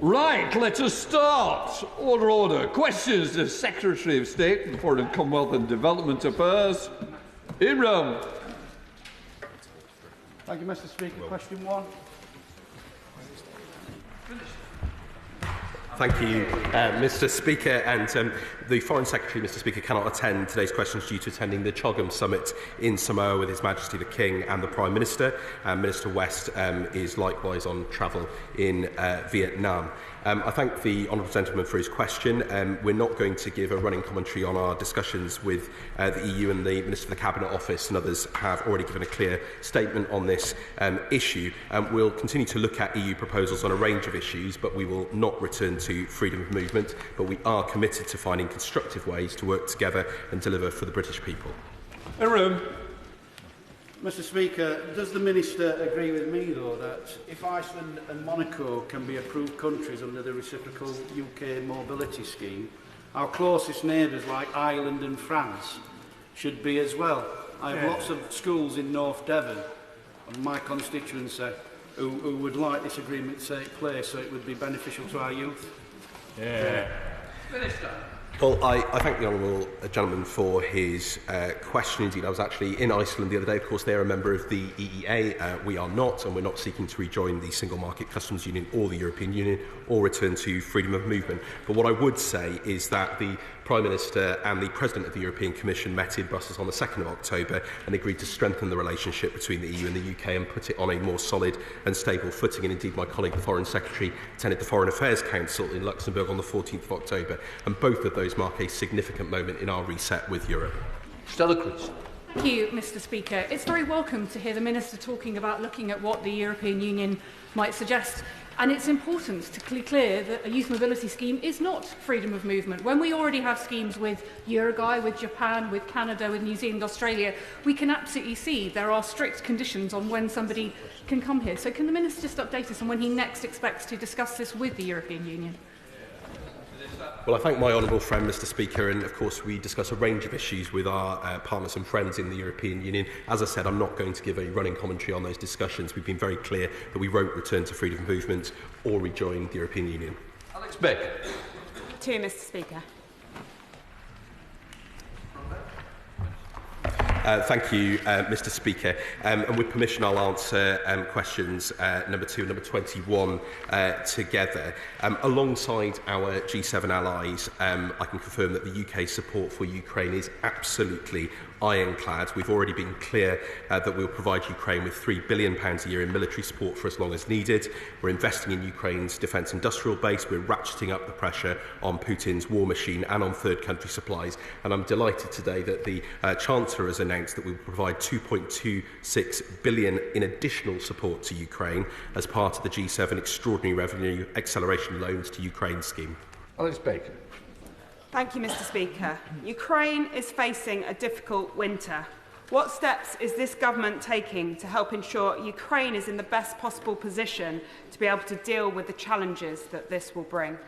Right, let us start. Order, order. Questions to Secretary of State for Foreign, Commonwealth and Development Affairs in Rome. Thank you, Mr. Speaker. Question 1. Thank you, Mr. Speaker. And the Foreign Secretary, Mr. Speaker, cannot attend today's questions due to attending the CHOGM Summit in Samoa with His Majesty the King and the Prime Minister. Minister West is likewise on travel in Vietnam. I thank the honourable gentleman for his question. We're not going to give a running commentary on our discussions with the EU, and the Minister of the Cabinet Office and others have already given a clear statement on this issue. We'll continue to look at EU proposals on a range of issues, but we will not return to freedom of movement. But we are committed to finding constructive ways to work together and deliver for the British people. In Roome. Mr. Speaker, does the Minister agree with me, though, that if Iceland and Monaco can be approved countries under the reciprocal UK mobility scheme, our closest neighbours like Ireland and France should be as well? I have lots of schools in North Devon, and my constituency, who would like this agreement to take place, so it would be beneficial to our youth. Minister. Well, I thank the honourable gentleman for his question. Indeed, I was actually in Iceland the other day. Of course, they're a member of the EEA. We are not, and we're not seeking to rejoin the Single Market Customs Union or the European Union or return to freedom of movement. But what I would say is that the Prime Minister and the President of the European Commission met in Brussels on the 2nd of October and agreed to strengthen the relationship between the EU and the UK and put it on a more solid and stable footing. And indeed, my colleague, the Foreign Secretary, attended the Foreign Affairs Council in Luxembourg on the 14th of October. And both of those mark a significant moment in our reset with Europe. Stella, Creasy. Thank you, Mr. Speaker. It's very welcome to hear the Minister talking about looking at what the European Union might suggest. And it's important to be clear that a youth mobility scheme is not freedom of movement. When we already have schemes with Uruguay, with Japan, with Canada, with New Zealand, Australia, we can absolutely see there are strict conditions on when somebody can come here. So can the Minister just update us on when he next expects to discuss this with the European Union? Well, I thank my honourable friend, Mr. Speaker, and of course we discuss a range of issues with our partners and friends in the European Union. As I said, I'm not going to give a running commentary on those discussions. We've been very clear that we won't return to freedom of movement or rejoin the European Union. Alex Beck. To Mr. Speaker. Thank you, Mr. Speaker. And with permission, I'll answer questions number 2 and number 21 together. Alongside our G7 allies, I can confirm that the UK's support for Ukraine is absolutely ironclad. We've already been clear that we'll provide Ukraine with £3 billion a year in military support for as long as needed. We're investing in Ukraine's defence industrial base. We're ratcheting up the pressure on Putin's war machine and on third country supplies. And I'm delighted today that the Chancellor has announced that we will provide £2.26 billion in additional support to Ukraine as part of the G7 Extraordinary Revenue Acceleration Loans to Ukraine scheme. Alex Baker. Thank you, Mr. Speaker. Ukraine is facing a difficult winter. What steps is this government taking to help ensure Ukraine is in the best possible position to be able to deal with the challenges that this will bring?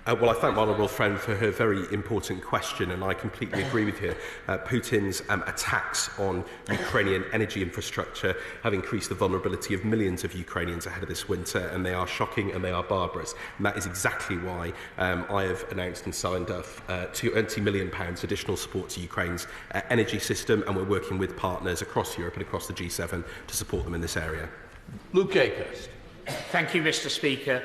Well, I thank my honourable friend for her very important question, and I completely agree with her. Putin's attacks on Ukrainian energy infrastructure have increased the vulnerability of millions of Ukrainians ahead of this winter, and they are shocking and they are barbarous. And that is exactly why I have announced and signed up £20 million additional support to Ukraine's energy system, and we're working with partners across Europe and across the G7 to support them in this area. Luke Akehurst. Thank you, Mr. Speaker.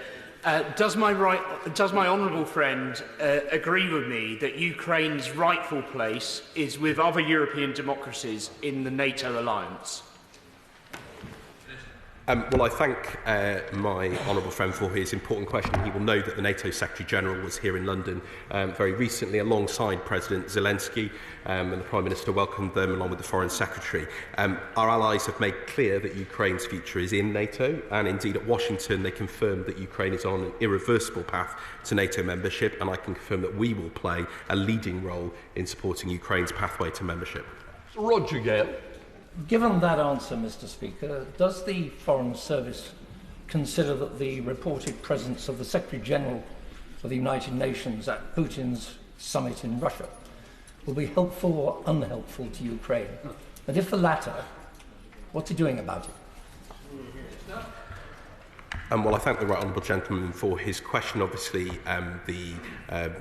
Does my honourable friend agree with me that Ukraine's rightful place is with other European democracies in the NATO alliance? Well, I thank my honourable friend for his important question. He will know that the NATO Secretary-General was here in London very recently alongside President Zelensky, and the Prime Minister welcomed them along with the Foreign Secretary. Our allies have made clear that Ukraine's future is in NATO, and indeed at Washington they confirmed that Ukraine is on an irreversible path to NATO membership, and I can confirm that we will play a leading role in supporting Ukraine's pathway to membership. Roger Gale. Given that answer, Mr. Speaker, does the Foreign Service consider that the reported presence of the Secretary-General of the United Nations at Putin's summit in Russia will be helpful or unhelpful to Ukraine? And if the latter, what's he doing about it? Well, I thank the right honourable gentleman for his question. Obviously, the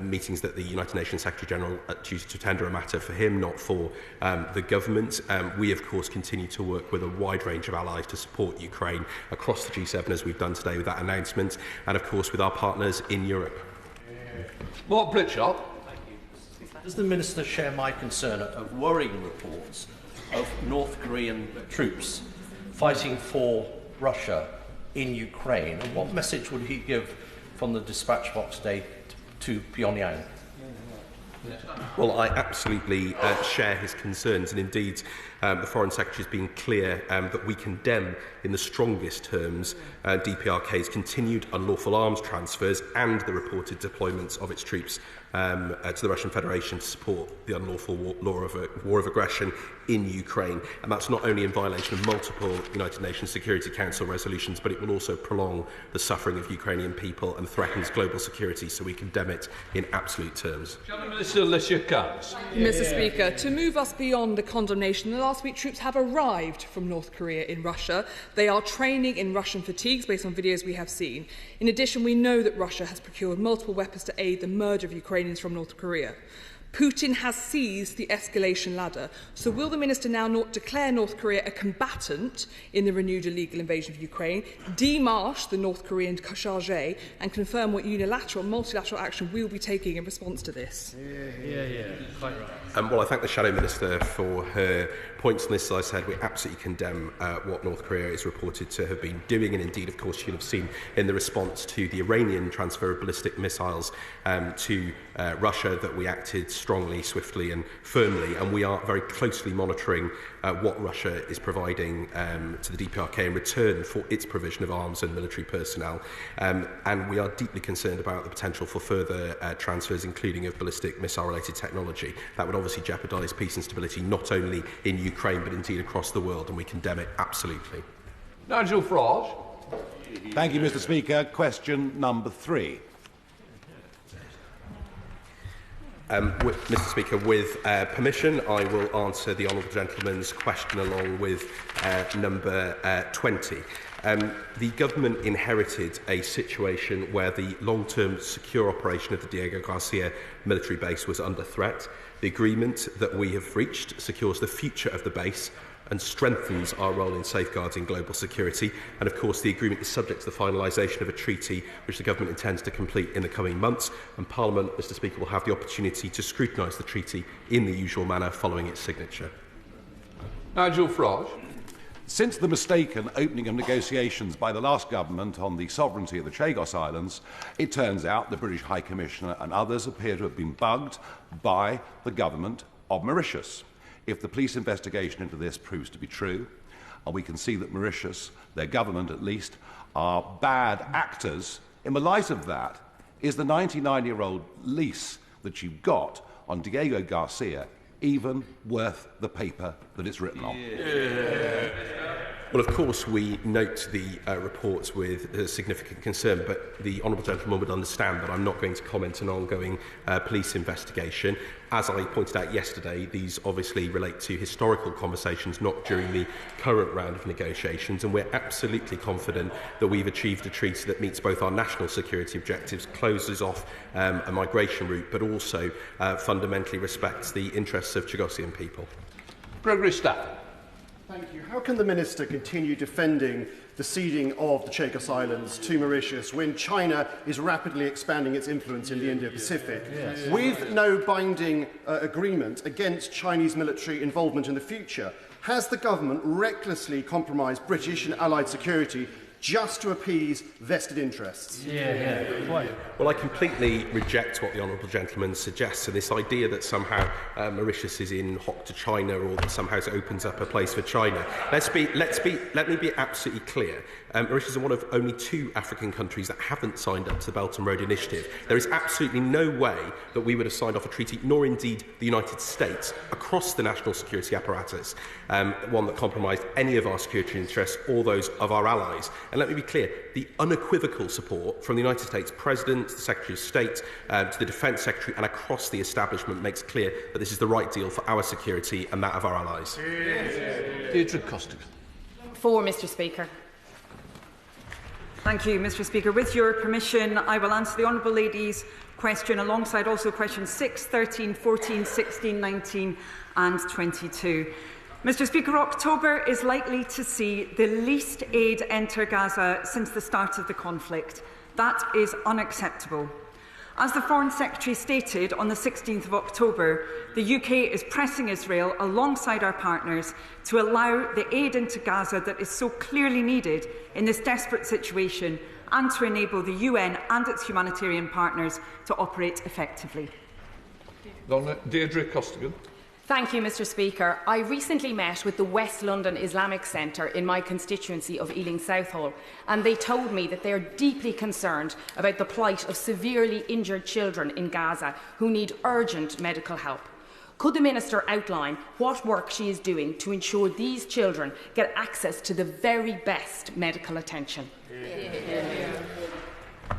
meetings that the United Nations Secretary-General chooses to tender a matter for him, not for the government. We, of course, continue to work with a wide range of allies to support Ukraine across the G7, as we've done today with that announcement, and, of course, with our partners in Europe. Mark Pritchard. Does the Minister share my concern of worrying reports of North Korean troops fighting for Russia in Ukraine, and what message would he give from the dispatch box today to Pyongyang? Well, I absolutely share his concerns, and indeed the Foreign Secretary has been clear that we condemn in the strongest terms DPRK's continued unlawful arms transfers and the reported deployments of its troops to the Russian Federation to support the unlawful war of aggression in Ukraine. And that's not only in violation of multiple United Nations Security Council resolutions, but it will also prolong the suffering of Ukrainian people and threatens global security, so we condemn it in absolute terms. Minister Alicia Kearns. Mr. Speaker, to move us beyond the condemnation, the last week troops have arrived from North Korea in Russia. They are training in Russian fatigues based on videos we have seen. In addition, we know that Russia has procured multiple weapons to aid the merge of Ukrainians from North Korea. Putin has seized the escalation ladder. So will the Minister now not declare North Korea a combatant in the renewed illegal invasion of Ukraine, demarche the North Korean charge, and confirm what unilateral and multilateral action we will be taking in response to this? Quite right. Well, I thank the Shadow Minister for her points on this. As I said, we absolutely condemn what North Korea is reported to have been doing, and indeed, of course, you'll have seen in the response to the Iranian transfer of ballistic missiles to Russia that we acted strongly, swiftly and firmly, and we are very closely monitoring what Russia is providing to the DPRK in return for its provision of arms and military personnel, and we are deeply concerned about the potential for further transfers, including of ballistic missile-related technology. That would obviously jeopardise peace and stability not only in Ukraine but indeed across the world, and we condemn it absolutely. Nigel Farage. Thank you, Mr. Speaker. Question number 3. Mr. Speaker, with permission, I will answer the honourable gentleman's question along with number 20. The government inherited a situation where the long-term secure operation of the Diego Garcia military base was under threat. The agreement that we have reached secures the future of the base and strengthens our role in safeguarding global security. And of course, the agreement is subject to the finalisation of a treaty which the government intends to complete in the coming months. And Parliament, Mr. Speaker, will have the opportunity to scrutinise the treaty in the usual manner following its signature. Nigel Farage. Since the mistaken opening of negotiations by the last government on the sovereignty of the Chagos Islands, it turns out the British High Commissioner and others appear to have been bugged by the government of Mauritius. If the police investigation into this proves to be true, and we can see that Mauritius, their government at least, are bad actors, in the light of that, is the 99-year-old lease that you've got on Diego Garcia even worth the paper that it's written on? Well, of course, we note the reports with significant concern, but the honourable gentleman would understand that I'm not going to comment on an ongoing police investigation. As I pointed out yesterday, these obviously relate to historical conversations, not during the current round of negotiations, and we're absolutely confident that we've achieved a treaty that meets both our national security objectives, closes off a migration route, but also fundamentally respects the interests of Chagosian people. Gregory Stafford. Thank you. How can the Minister continue defending the ceding of the Chagos Islands to Mauritius when China is rapidly expanding its influence in the Indo-Pacific? Yes. With no binding agreement against Chinese military involvement in the future, has the government recklessly compromised British and Allied security just to appease vested interests? Well, I completely reject what the honourable gentleman suggests, and this idea that somehow Mauritius is in hock to China, or that somehow it opens up a place for China. Let me be absolutely clear. Mauritius is one of only 2 African countries that haven't signed up to the Belt and Road Initiative. There is absolutely no way that we would have signed off a treaty, nor indeed the United States, across the national security apparatus, one that compromised any of our security interests or those of our allies. And let me be clear, the unequivocal support from the United States President, the Secretary of State, to the Defence Secretary and across the establishment makes clear that this is the right deal for our security and that of our allies. Deirdre Costigan. For Mr. Speaker. Thank you, Mr Speaker. With your permission, I will answer the Honourable Lady's question alongside also questions 6, 13, 14, 16, 19 and 22. Mr Speaker, October is likely to see the least aid enter Gaza since the start of the conflict. That is unacceptable. As the Foreign Secretary stated on the 16th of October, the UK is pressing Israel alongside our partners to allow the aid into Gaza that is so clearly needed in this desperate situation and to enable the UN and its humanitarian partners to operate effectively. Deirdre Costigan. Thank you, Mr Speaker. I recently met with the West London Islamic Centre in my constituency of Ealing Southall, and they told me that they are deeply concerned about the plight of severely injured children in Gaza who need urgent medical help. Could the Minister outline what work she is doing to ensure these children get access to the very best medical attention?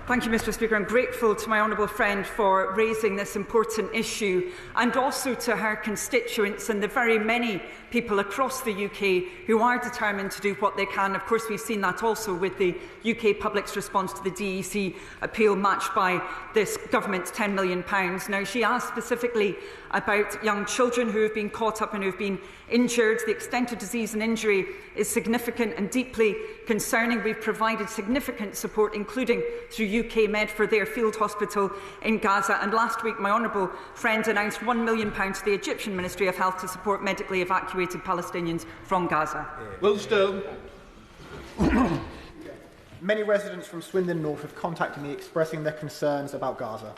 Thank you, Mr Speaker. I'm grateful to my honourable friend for raising this important issue, and also to her constituents and the very many people across the UK who are determined to do what they can. Of course, we've seen that also with the UK public's response to the DEC appeal, matched by this government's £10 million. Now, she asked specifically about young children who have been caught up and who have been injured. The extent of disease and injury is significant and deeply concerning. We've provided significant support, including through UK Med for their field hospital in Gaza. And last week, my honourable friend announced £1 million to the Egyptian Ministry of Health to support medically evacuated Palestinians from Gaza. Will Stone. Many residents from Swindon North have contacted me expressing their concerns about Gaza.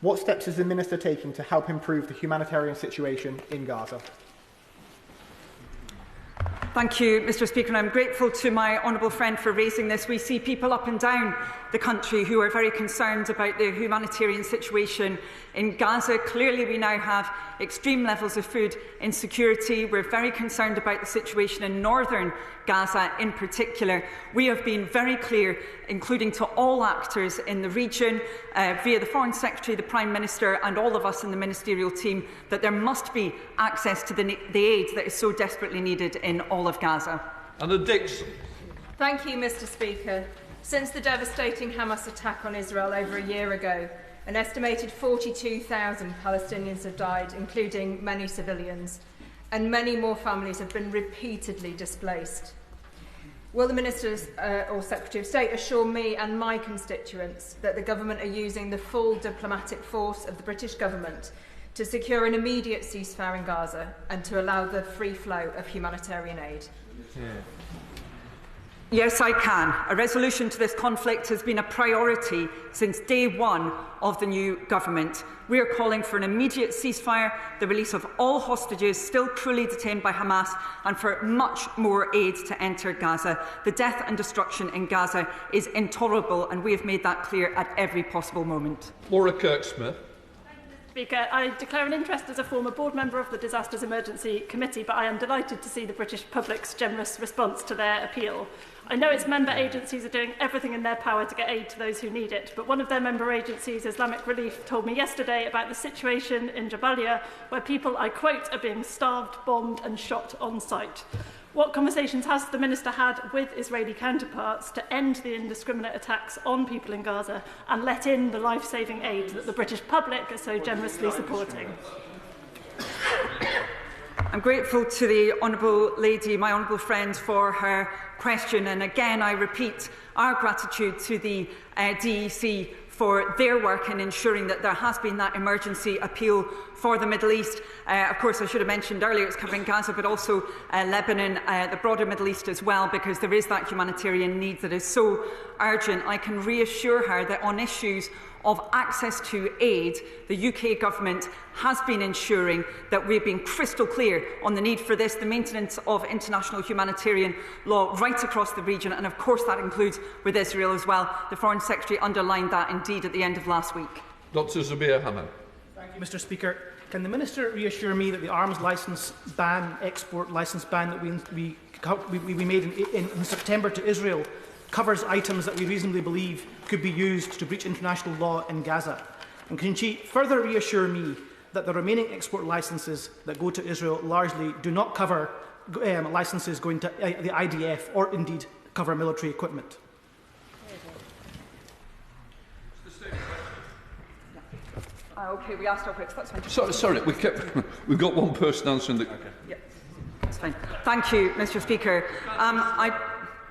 What steps is the Minister taking to help improve the humanitarian situation in Gaza? Thank you, Mr Speaker, and I'm grateful to my honourable friend for raising this. We see people up and down the country who are very concerned about the humanitarian situation in Gaza. Clearly, we now have extreme levels of food insecurity. We're very concerned about the situation in northern Gaza in particular. We have been very clear, including to all actors in the region, via the Foreign Secretary, the Prime Minister and all of us in the ministerial team, that there must be access to the aid that is so desperately needed in all of Gaza. Anna Dixon. Thank you, Mr Speaker. Since the devastating Hamas attack on Israel over a year ago, an estimated 42,000 Palestinians have died, including many civilians, and many more families have been repeatedly displaced. Will the Minister or Secretary of State assure me and my constituents that the Government are using the full diplomatic force of the British Government to secure an immediate ceasefire in Gaza and to allow the free flow of humanitarian aid? Yes, I can. A resolution to this conflict has been a priority since day one of the new government. We are calling for an immediate ceasefire, the release of all hostages still cruelly detained by Hamas, and for much more aid to enter Gaza. The death and destruction in Gaza is intolerable, and we have made that clear at every possible moment. Laura Kirk-Smith. Speaker, I declare an interest as a former board member of the Disasters Emergency Committee, but I am delighted to see the British public's generous response to their appeal. I know its member agencies are doing everything in their power to get aid to those who need it, but one of their member agencies, Islamic Relief, told me yesterday about the situation in Jabalia, where people, I quote, are being starved, bombed and shot on sight. What conversations has the Minister had with Israeli counterparts to end the indiscriminate attacks on people in Gaza and let in the life-saving aid that the British public are so generously supporting? I'm grateful to the honourable lady, my honourable friend, for her question, and again I repeat our gratitude to the DEC for their work in ensuring that there has been that emergency appeal for the Middle East. Of course, I should have mentioned earlier it's covering Gaza, but also Lebanon, the broader Middle East as well, because there is that humanitarian need that is so urgent. I can reassure her that on issues of access to aid, the UK Government has been ensuring that we've been crystal clear on the need for this, the maintenance of international humanitarian law right across the region, and of course that includes with Israel as well. The Foreign Secretary underlined that indeed at the end of last week. Dr. Zubair Hamad. Thank you, Mr Speaker. Can the Minister reassure me that the arms licence ban, export licence ban that we made in September to Israel covers items that we reasonably believe could be used to breach international law in Gaza? And can she further reassure me that the remaining export licences that go to Israel largely do not cover licences going to the IDF or indeed cover military equipment? OK, we asked our quick. That's fine. Sorry, we've got one person answering the... Yeah, that's fine. Thank you, Mr Speaker.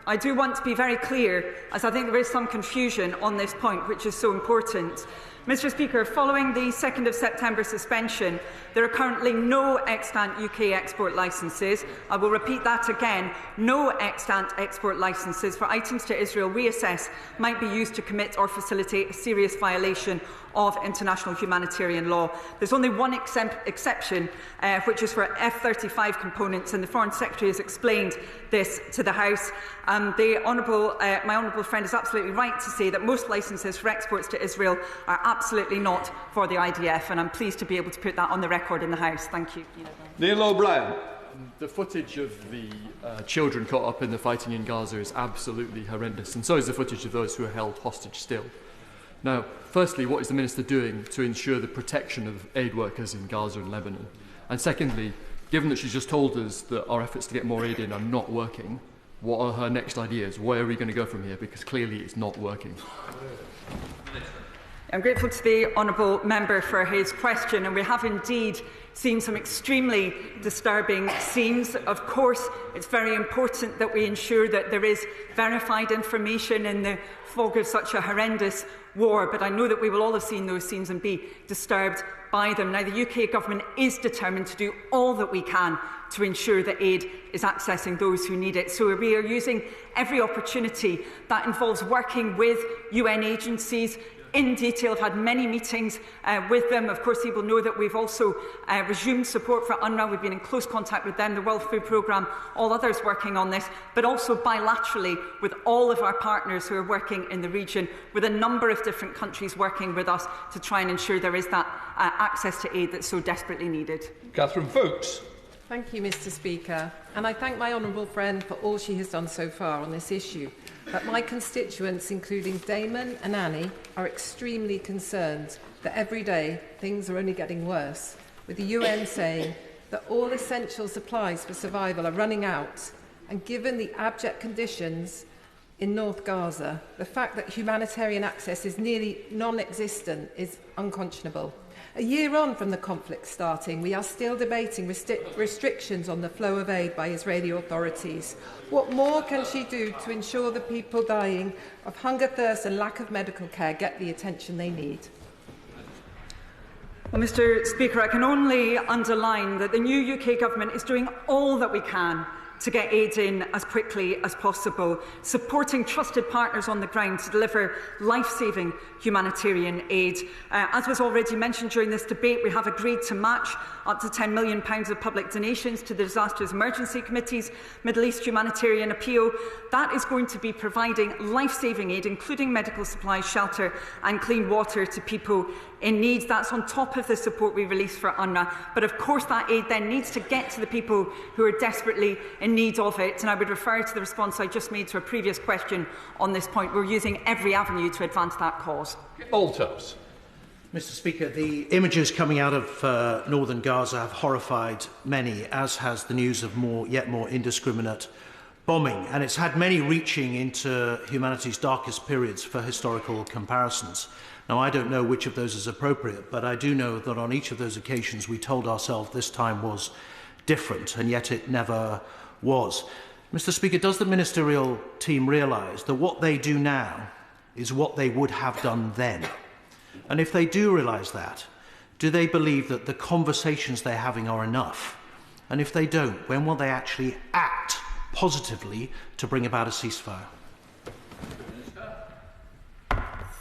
I do want to be very clear, as I think there is some confusion on this point, which is so important. Mr Speaker, following the 2nd of September suspension, there are currently no extant UK export licences. I will repeat that again. No extant export licences for items to Israel we assess might be used to commit or facilitate a serious violation of international humanitarian law. There's only one exception, which is for F-35 components, and the Foreign Secretary has explained this to the House. My honourable friend is absolutely right to say that most licences for exports to Israel are absolutely not for the IDF, and I'm pleased to be able to put that on the record in the House. Thank you. Neil O'Brien. The footage of the children caught up in the fighting in Gaza is absolutely horrendous, and so is the footage of those who are held hostage still. Now, firstly, what is the Minister doing to ensure the protection of aid workers in Gaza and Lebanon? And secondly, given that she's just told us that our efforts to get more aid in are not working, what are her next ideas? Where are we going to go from here? Because clearly it's not working. I'm grateful to the honourable member for his question, and we have indeed seen some extremely disturbing scenes. Of course, it's very important that we ensure that there is verified information in the fog of such a horrendous war, but I know that we will all have seen those scenes and be disturbed by them. Now, the UK Government is determined to do all that we can to ensure that aid is accessing those who need it. So we are using every opportunity that involves working with UN agencies in detail. I've had many meetings with them. Of course, he will know that we've also resumed support for UNRWA. We've been in close contact with them, the World Food Programme, all others working on this, but also bilaterally with all of our partners who are working in the region, with a number of different countries working with us to try and ensure there is that access to aid that's so desperately needed. Catherine Fuchs. Thank you, Mr Speaker, and I thank my honourable friend for all she has done so far on this issue. But my constituents, including Damon and Annie, are extremely concerned that every day things are only getting worse, with the UN saying that all essential supplies for survival are running out, and given the abject conditions in North Gaza, the fact that humanitarian access is nearly non-existent is unconscionable. A year on from the conflict starting, we are still debating restrictions on the flow of aid by Israeli authorities. What more can she do to ensure the people dying of hunger, thirst and lack of medical care get the attention they need? Well, Mr Speaker, I can only underline that the new UK Government is doing all that we can to get aid in as quickly as possible, supporting trusted partners on the ground to deliver life-saving humanitarian aid. As was already mentioned during this debate, we have agreed to match up to £10 million of public donations to the Disasters Emergency Committee's Middle East Humanitarian Appeal. That is going to be providing life-saving aid, including medical supplies, shelter and clean water to people in need. That's on top of the support we released for UNRWA. But of course that aid then needs to get to the people who are desperately in need of it. And I would refer to the response I just made to a previous question on this point. We're using every avenue to advance that cause. Altos. Mr Speaker, the images coming out of northern Gaza have horrified many, as has the news of yet more indiscriminate bombing. And it's had many reaching into humanity's darkest periods for historical comparisons. Now, I don't know which of those is appropriate, but I do know that on each of those occasions we told ourselves this time was different, and yet it never was. Mr Speaker, does the ministerial team realise that what they do now is what they would have done then? And if they do realise that, do they believe that the conversations they're having are enough? And if they don't, when will they actually act positively to bring about a ceasefire?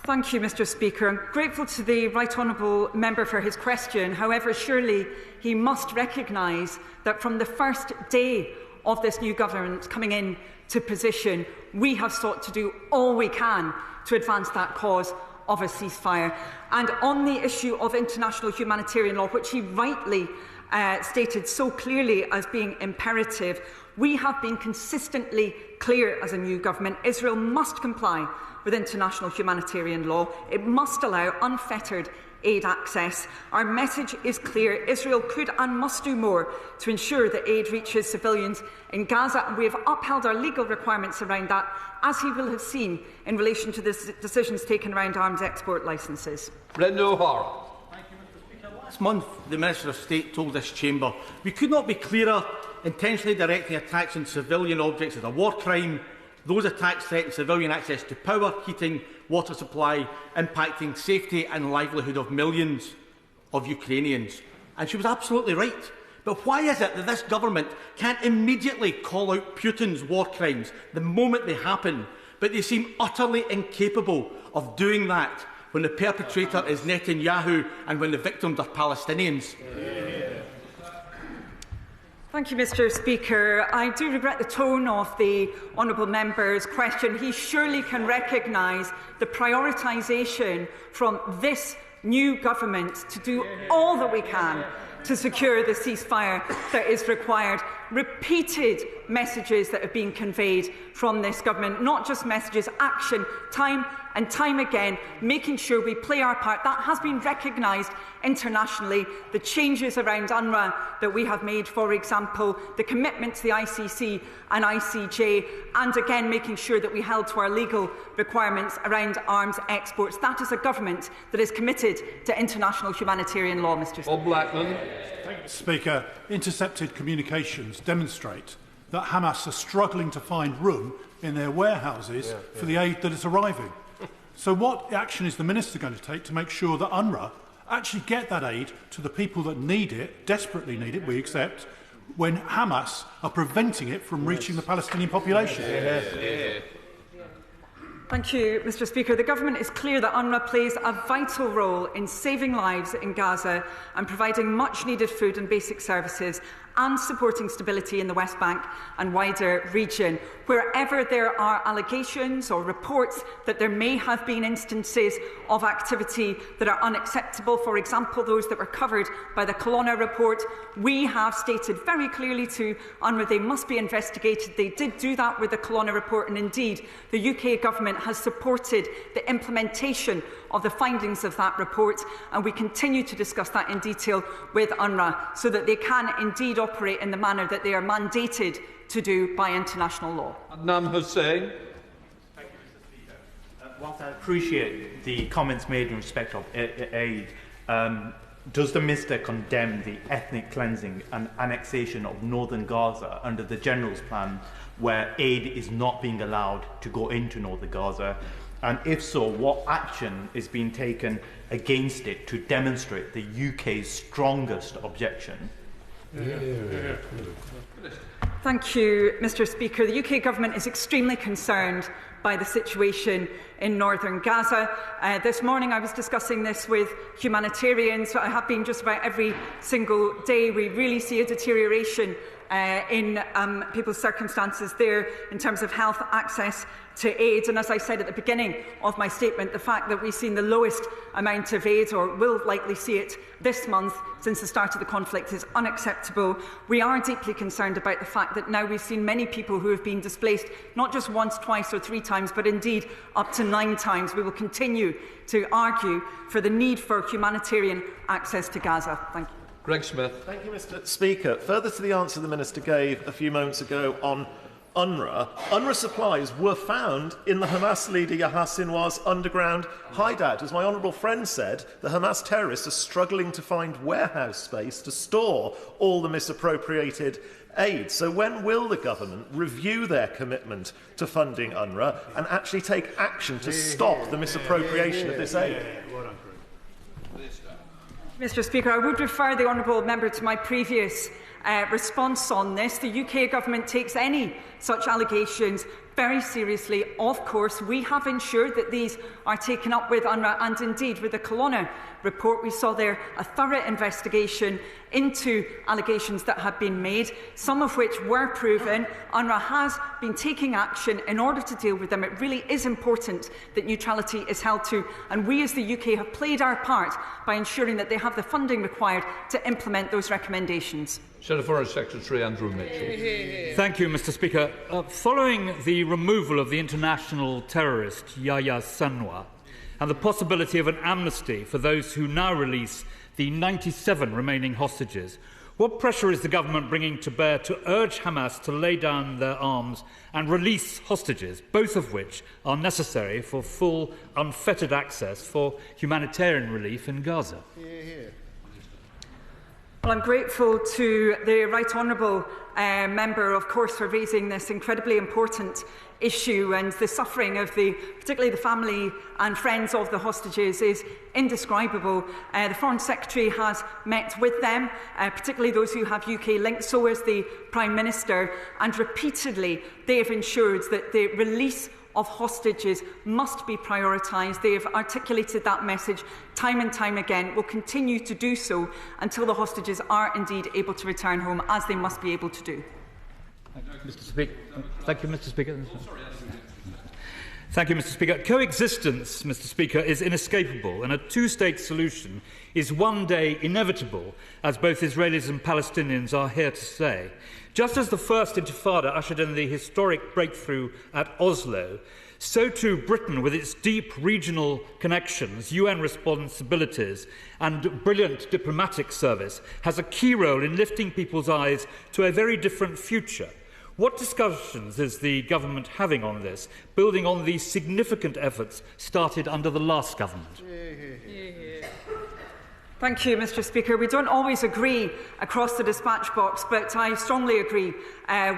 Thank you, Mr Speaker. I'm grateful to the Right Honourable Member for his question. However, surely he must recognise that from the first day of this new government coming in to position, we have sought to do all we can to advance that cause of a ceasefire. And on the issue of international humanitarian law, which he rightly stated so clearly as being imperative, we have been consistently clear as a new government. Israel must comply with international humanitarian law. It must allow unfettered aid access. Our message is clear. Israel could and must do more to ensure that aid reaches civilians in Gaza, and we have upheld our legal requirements around that, as he will have seen in relation to the decisions taken around arms export licences. Brendan O'Hara. Thank you, Last month, the Minister of State told this chamber, "We could not be clearer. Intentionally directing attacks on civilian objects is a war crime. Those attacks threaten civilian access to power, heating, water supply, impacting safety and livelihood of millions of Ukrainians." And she was absolutely right. But why is it that this government can't immediately call out Putin's war crimes the moment they happen, but they seem utterly incapable of doing that when the perpetrator is Netanyahu and when the victims are Palestinians? Thank you, Mr. Speaker. I do regret the tone of the honourable member's question. He surely can recognise the prioritisation from this new government to do all that we can to secure the ceasefire that is required. Repeated messages that have been conveyed from this government, not just messages, action, time and time again, making sure we play our part. That has been recognised internationally. The changes around UNRWA that we have made, for example, the commitment to the ICC and ICJ, and again making sure that we held to our legal requirements around arms exports. That is a government that is committed to international humanitarian law, Mr. Speaker. Thank you, Mr. Speaker. Intercepted communications demonstrate that Hamas are struggling to find room in their warehouses for the aid that is arriving. So what action is the Minister going to take to make sure that UNRWA actually get that aid to the people that need it, desperately need it, we accept, when Hamas are preventing it from reaching the Palestinian population? Thank you, Mr. Speaker. The government is clear that UNRWA plays a vital role in saving lives in Gaza and providing much-needed food and basic services and supporting stability in the West Bank and wider region. Wherever there are allegations or reports that there may have been instances of activity that are unacceptable, for example, those that were covered by the Colonna report, we have stated very clearly to UNRWA they must be investigated. They did do that with the Colonna report, and indeed the UK government has supported the implementation of the findings of that report, and we continue to discuss that in detail with UNRWA so that they can indeed operate in the manner that they are mandated to do by international law. Adnan Hussain. Thank you, Mr. Speaker. Whilst I appreciate the comments made in respect of aid, does the Minister condemn the ethnic cleansing and annexation of northern Gaza under the General's plan, where aid is not being allowed to go into northern Gaza? And if so, what action is being taken against it to demonstrate the UK's strongest objection? Thank you, Mr. Speaker. The UK government is extremely concerned by the situation in northern Gaza. This morning I was discussing this with humanitarians. I have been just about every single day. We really see a deterioration in people's circumstances there in terms of health, access to aid. And as I said at the beginning of my statement, the fact that we've seen the lowest amount of aid, or will likely see it this month since the start of the conflict, is unacceptable. We are deeply concerned about the fact that now we've seen many people who have been displaced, not just once, twice or three times, but indeed up to 9 times. We will continue to argue for the need for humanitarian access to Gaza. Thank you. Greg Smith. Thank you, Mr. Speaker. Further to the answer the Minister gave a few moments ago on UNRWA supplies were found in the Hamas leader Yahya Sinwar's underground hideout. As my honourable friend said, the Hamas terrorists are struggling to find warehouse space to store all the misappropriated aid. So when will the government review their commitment to funding UNRWA and actually take action to stop the misappropriation of this aid? Mr. Speaker, I would refer the honourable member to my previous response on this. The UK government takes any such allegations very seriously. Of course, we have ensured that these are taken up with UNRWA, and indeed with the Colonna report we saw there a thorough investigation into allegations that had been made, some of which were proven. UNRWA has been taking action in order to deal with them. It really is important that neutrality is held to, and we as the UK have played our part by ensuring that they have the funding required to implement those recommendations. Foreign Secretary Andrew Mitchell. Thank you, Mr. Speaker. Following the removal of the international terrorist Yahya Sinwar and the possibility of an amnesty for those who now release the 97 remaining hostages, what pressure is the government bringing to bear to urge Hamas to lay down their arms and release hostages, both of which are necessary for full, unfettered access for humanitarian relief in Gaza? Well, I'm grateful to the Right Honourable Member, of course, for raising this incredibly important issue, and the suffering of particularly the family and friends of the hostages is indescribable. The Foreign Secretary has met with them, particularly those who have UK links, so has the Prime Minister, and repeatedly they have ensured that the release of hostages must be prioritised. They have articulated that message time and time again, will continue to do so until the hostages are indeed able to return home, as they must be able to do. Mr. Speaker. Thank you, Mr. Speaker. Thank you, Mr. Speaker. Coexistence, Mr. Speaker, is inescapable, and a two-state solution is one day inevitable, as both Israelis and Palestinians are here to say. Just as the First Intifada ushered in the historic breakthrough at Oslo, so too Britain, with its deep regional connections, UN responsibilities and brilliant diplomatic service, has a key role in lifting people's eyes to a very different future. What discussions is the government having on this, building on the significant efforts started under the last government? Thank you, Mr. Speaker. We don't always agree across the dispatch box, but I strongly agree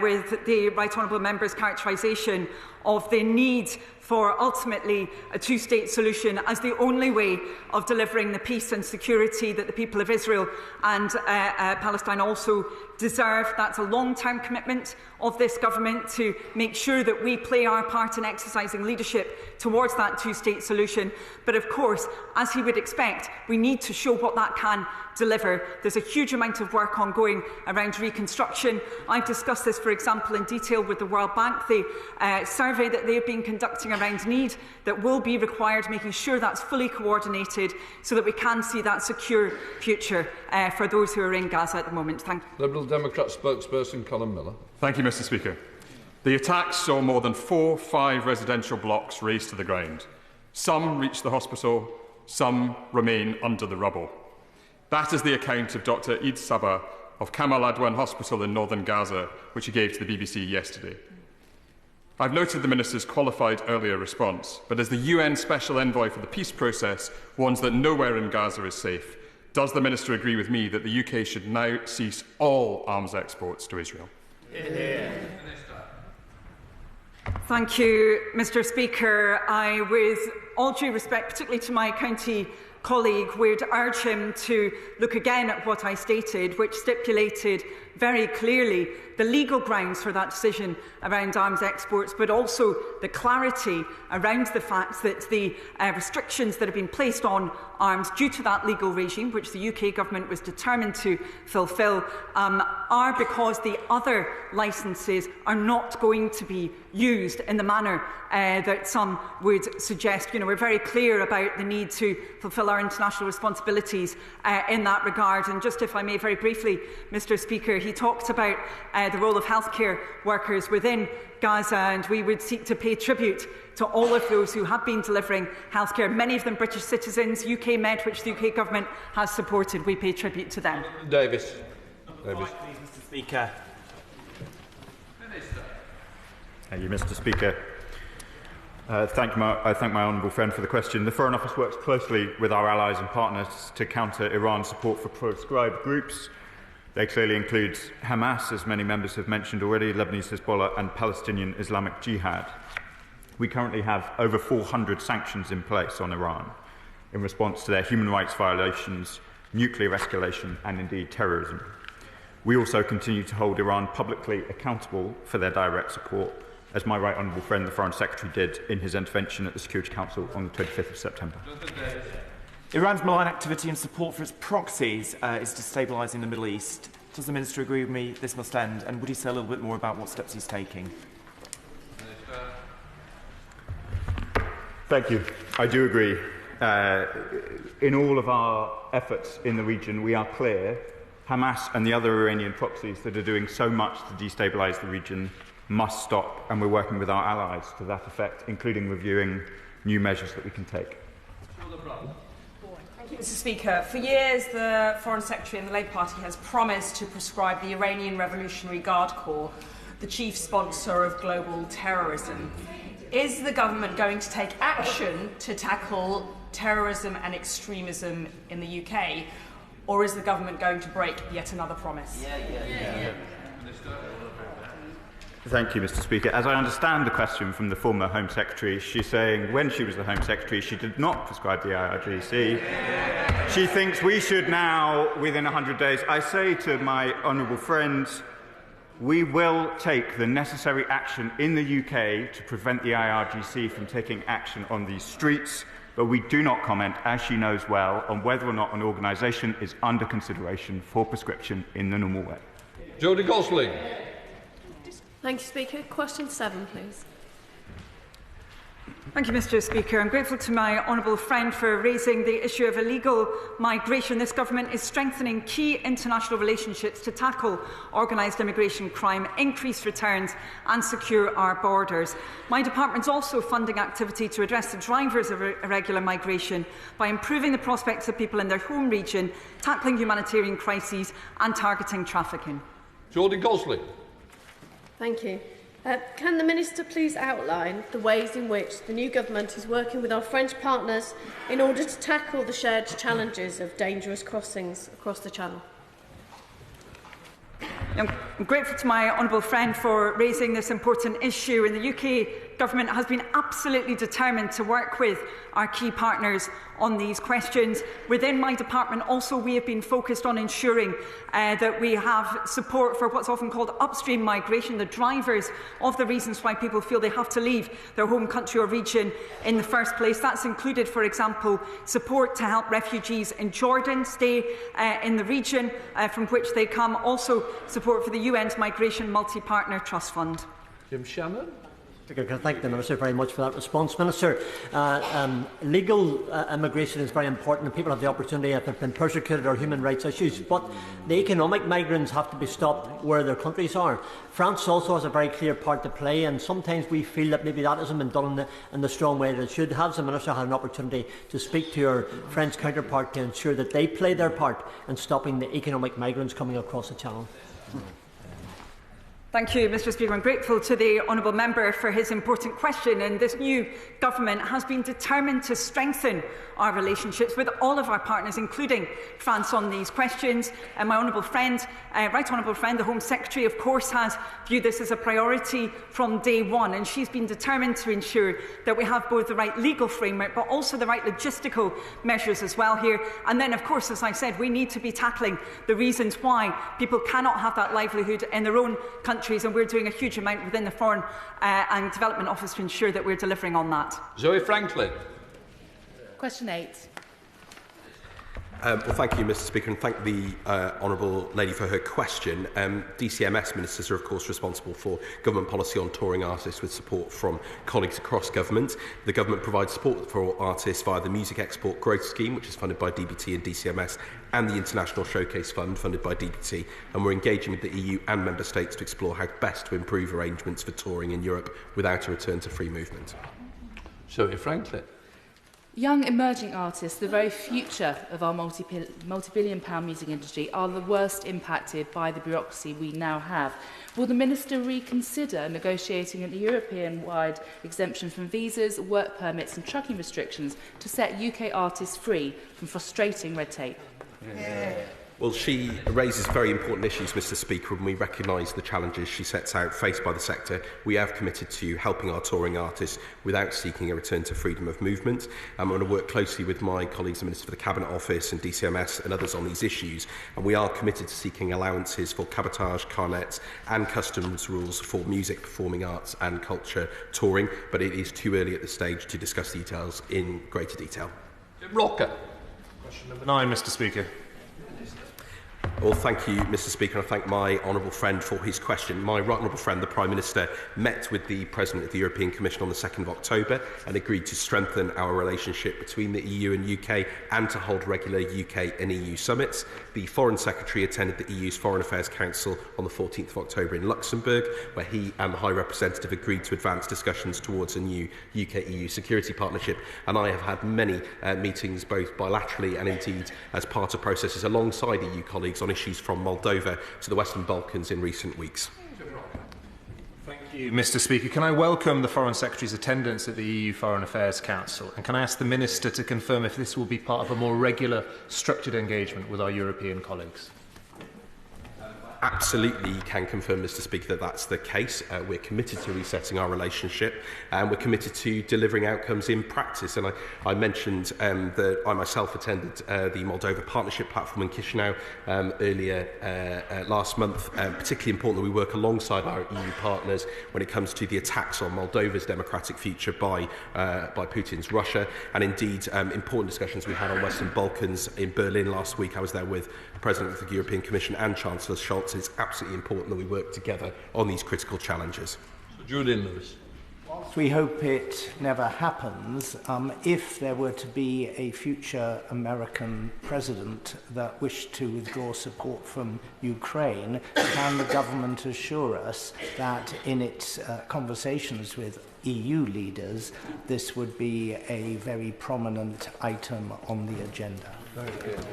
with the Right Honourable Member's characterisation of the need for ultimately a two-state solution as the only way of delivering the peace and security that the people of Israel and Palestine also deserve. That's a long-term commitment of this government to make sure that we play our part in exercising leadership towards that two-state solution. But of course, as he would expect, we need to show what that can deliver. There's a huge amount of work ongoing around reconstruction. I've discussed this, for example, in detail with the World Bank, the survey that they've been conducting around need that will be required, making sure that's fully coordinated so that we can see that secure future for those who are in Gaza at the moment. Thank you. Liberal Democrat spokesperson Colin Miller. Thank you, Mr. Speaker. The attacks saw more than 5 residential blocks razed to the ground. Some reached the hospital, some remain under the rubble. That is the account of Dr. Eid Sabah of Kamal Adwan Hospital in northern Gaza, which he gave to the BBC yesterday. I've noted the Minister's qualified earlier response, but as the UN Special Envoy for the peace process warns that nowhere in Gaza is safe, does the Minister agree with me that the UK should now cease all arms exports to Israel? Thank you, Mr. Speaker. I, with all due respect, particularly to my county colleague, would urge him to look again at what I stated, which stipulated very clearly the legal grounds for that decision around arms exports, but also the clarity around the fact that the restrictions that have been placed on arms due to that legal regime, which the UK government was determined to fulfil, are because the other licences are not going to be used in the manner that some would suggest. You know, we're very clear about the need to fulfil our international responsibilities in that regard. And just, if I may, very briefly, Mr. Speaker, he talked about the role of healthcare workers within Gaza, and we would seek to pay tribute to all of those who have been delivering healthcare, many of them British citizens, UK Med, which the UK government has supported. We pay tribute to them. Davis. Please, Mr. Speaker. Thank you, Mr. Speaker. I thank my honourable friend for the question. The Foreign Office works closely with our allies and partners to counter Iran's support for proscribed groups. They clearly include Hamas, as many members have mentioned already, Lebanese Hezbollah and Palestinian Islamic Jihad. We currently have over 400 sanctions in place on Iran in response to their human rights violations, nuclear escalation and indeed terrorism. We also continue to hold Iran publicly accountable for their direct support, as my right honourable friend, the Foreign Secretary, did in his intervention at the Security Council on the 25th of September. Iran's malign activity and support for its proxies is destabilising the Middle East. Does the Minister agree with me this must end? And would he say a little bit more about what steps he's taking? Thank you. I do agree. In all of our efforts in the region, we are clear Hamas and the other Iranian proxies that are doing so much to destabilise the region must stop, and we're working with our allies to that effect, including reviewing new measures that we can take. Thank you, Mr. Speaker. For years, the Foreign Secretary and the Labour Party has promised to proscribe the Iranian Revolutionary Guard Corps, the chief sponsor of global terrorism. Is the government going to take action to tackle terrorism and extremism in the UK? or is the government going to break yet another promise? Thank you, Mr. Speaker. As I understand the question from the former Home Secretary, she's saying when she was the Home Secretary, she did not prescribe the IRGC. She thinks we should now, within 100 days. I say to my honourable friends, we will take the necessary action in the UK to prevent the IRGC from taking action on these streets, but we do not comment, as she knows well, on whether or not an organisation is under consideration for prescription in the normal way. Jodie Gosling. Thank you, Speaker. Question 7, please. Thank you, Mr. Speaker. I'm grateful to my honourable friend for raising the issue of illegal migration. This government is strengthening key international relationships to tackle organised immigration crime, increase returns and secure our borders. My department is also funding activity to address the drivers of irregular migration by improving the prospects of people in their home region, tackling humanitarian crises and targeting trafficking. Jodie Gosling. Thank you. Can the Minister please outline the ways in which the new government is working with our French partners in order to tackle the shared challenges of dangerous crossings across the Channel? I'm grateful to my honourable friend for raising this important issue. And the UK government has been absolutely determined to work with our key partners on these questions. Within my department also we have been focused on ensuring that we have support for what's often called upstream migration, the drivers of the reasons why people feel they have to leave their home country or region in the first place. That's included, for example, support to help refugees in Jordan stay in the region from which they come, also support for the UN's Migration Multi-Partner Trust Fund. Jim Shannon. I can thank the Minister very much for that response. Minister, legal immigration is very important and people have the opportunity if they've been persecuted or human rights issues, but the economic migrants have to be stopped where their countries are. France also has a very clear part to play, and sometimes we feel that maybe that hasn't been done in the strong way that it should. Has the Minister had an opportunity to speak to your French counterpart to ensure that they play their part in stopping the economic migrants coming across the Channel? Thank you, Mr. Speaker. I'm grateful to the honourable member for his important question. And this new government has been determined to strengthen our relationships with all of our partners, including France, on these questions. And my honourable friend, right honourable friend, the Home Secretary, of course, has viewed this as a priority from day one. And she's been determined to ensure that we have both the right legal framework, but also the right logistical measures as well here. And then, of course, as I said, we need to be tackling the reasons why people cannot have that livelihood in their own countries. And we're doing a huge amount within the Foreign and Development Office to ensure that we're delivering on that. Zoe Franklin. Question 8. Well, thank you, Mr. Speaker, and thank the honourable lady for her question. DCMS ministers are, of course, responsible for government policy on touring artists with support from colleagues across government. The government provides support for artists via the Music Export Growth Scheme, which is funded by DBT and DCMS, and the International Showcase Fund, funded by DBT. And we're engaging with the EU and member states to explore how best to improve arrangements for touring in Europe without a return to free movement. Zoe Franklin. Young emerging artists, the very future of our multi-billion-pound music industry, are the worst impacted by the bureaucracy we now have. Will the Minister reconsider negotiating a European-wide exemption from visas, work permits and trucking restrictions to set UK artists free from frustrating red tape? Well, she raises very important issues, Mr. Speaker, and we recognise the challenges she sets out faced by the sector. We have committed to helping our touring artists without seeking a return to freedom of movement. I'm going to work closely with my colleagues, the Minister for the Cabinet Office and DCMS and others on these issues, and we are committed to seeking allowances for cabotage, carnets and customs rules for music, performing arts and culture touring, but it is too early at this stage to discuss details in greater detail. Rocker. Question number 9, Mr. Speaker. Well, thank you, Mr. Speaker, and I thank my honourable friend for his question. My right honourable friend, the Prime Minister, met with the President of the European Commission on the 2nd of October and agreed to strengthen our relationship between the EU and UK and to hold regular UK and EU summits. The Foreign Secretary attended the EU's Foreign Affairs Council on the 14th of October in Luxembourg, where he and the High Representative agreed to advance discussions towards a new UK-EU security partnership. And I have had many meetings, both bilaterally and indeed as part of processes alongside EU colleagues on issues from Moldova to the Western Balkans in recent weeks. Thank you, Mr. Speaker. Can I welcome the Foreign Secretary's attendance at the EU Foreign Affairs Council? And can I ask the Minister to confirm if this will be part of a more regular, structured engagement with our European colleagues? Absolutely can confirm, Mr. Speaker, that that's the case. We're committed to resetting our relationship and we're committed to delivering outcomes in practice. And I mentioned that I myself attended the Moldova Partnership Platform in Chisinau earlier last month. Particularly important that we work alongside our EU partners when it comes to the attacks on Moldova's democratic future by Putin's Russia. And indeed, important discussions we had on Western Balkans in Berlin last week. I was there with the President of the European Commission and Chancellor Scholz. It's absolutely important that we work together on these critical challenges. Julian Lewis. Whilst we hope it never happens, if there were to be a future American president that wished to withdraw support from Ukraine, can the government assure us that in its conversations with EU leaders, this would be a very prominent item on the agenda? Very good.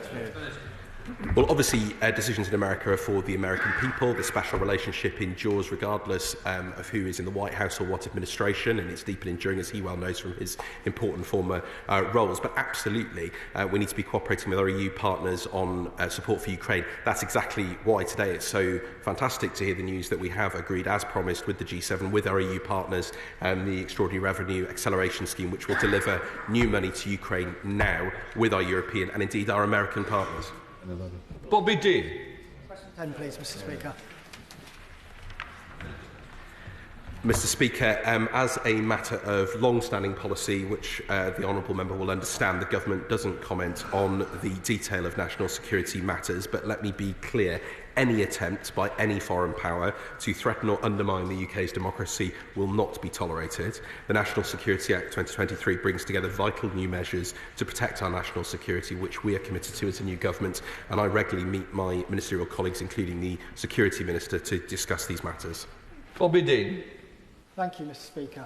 Well, obviously, decisions in America are for the American people. The special relationship endures regardless of who is in the White House or what administration, and it's deep and enduring, as he well knows from his important former roles. But absolutely, we need to be cooperating with our EU partners on support for Ukraine. That's exactly why today it's so fantastic to hear the news that we have agreed, as promised, with the G7, with our EU partners, the Extraordinary Revenue Acceleration Scheme, which will deliver new money to Ukraine now with our European and indeed our American partners. Bobby Dean. Question 10, please, Mr. Speaker. Mr. Speaker, as a matter of long-standing policy, which the honourable member will understand, the government doesn't comment on the detail of national security matters, but let me be clear, any attempt by any foreign power to threaten or undermine the UK's democracy will not be tolerated. The National Security Act 2023 brings together vital new measures to protect our national security, which we are committed to as a new government, and I regularly meet my ministerial colleagues, including the Security Minister, to discuss these matters. Bobby Dean. Thank you, Mr. Speaker.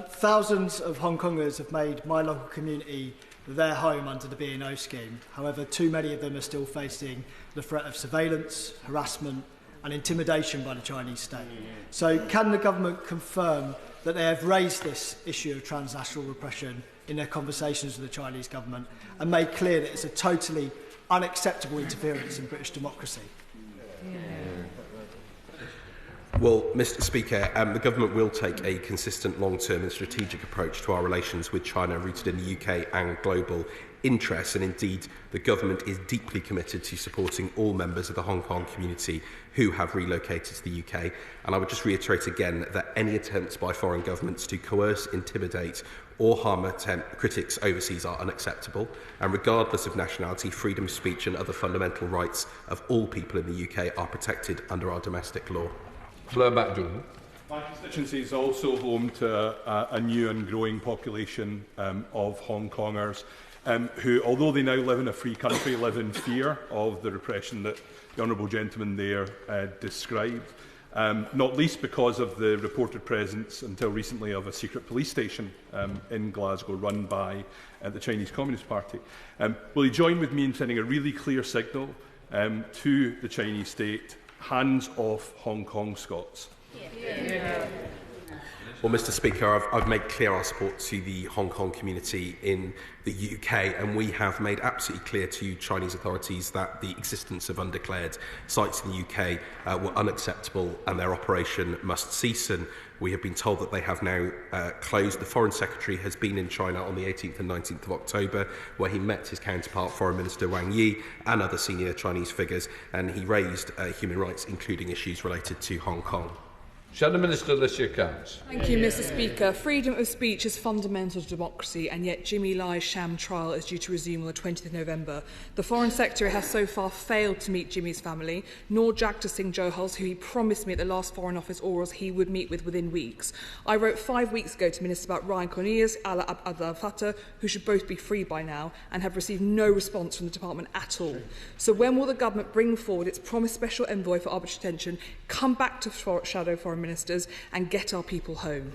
Thousands of Hong Kongers have made my local community their home under the B&O scheme. However, too many of them are still facing the threat of surveillance, harassment and intimidation by the Chinese state. So can the government confirm that they have raised this issue of transnational repression in their conversations with the Chinese government and made clear that it's a totally unacceptable interference in British democracy? Well, Mr. Speaker, the government will take a consistent long-term and strategic approach to our relations with China, rooted in the UK and global interests. And indeed, the government is deeply committed to supporting all members of the Hong Kong community who have relocated to the UK. And I would just reiterate again that any attempts by foreign governments to coerce, intimidate or harm critics overseas are unacceptable. And regardless of nationality, freedom of speech and other fundamental rights of all people in the UK are protected under our domestic law. My constituency is also home to a new and growing population of Hong Kongers who, although they now live in a free country, live in fear of the repression that the honourable gentleman there described, not least because of the reported presence until recently of a secret police station in Glasgow run by the Chinese Communist Party. Will you join with me in sending a really clear signal to the Chinese state? Hands off Hong Kong Scots. Well, Mr. Speaker, I've made clear our support to the Hong Kong community in the UK, and we have made absolutely clear to Chinese authorities that the existence of undeclared sites in the UK were unacceptable and their operation must cease. And we have been told that they have now closed. The Foreign Secretary has been in China on the 18th and 19th of October, where he met his counterpart, Foreign Minister Wang Yi, and other senior Chinese figures, and he raised human rights, including issues related to Hong Kong. Shadow Minister Alicia Kearns. Thank you, Mr. Speaker. Freedom of speech is fundamental to democracy, and yet Jimmy Lai's sham trial is due to resume on the 20th of November. The Foreign Secretary has so far failed to meet Jimmy's family, nor Jagta Singh Johals, who he promised me at the last Foreign Office orals he would meet with within weeks. I wrote 5 weeks ago to Minister about Ryan Cornelius, Ala Abdel Fattah, who should both be free by now, and have received no response from the department at all. So when will the government bring forward its promised special envoy for arbitrary detention, come back to shadow foreign ministers and get our people home?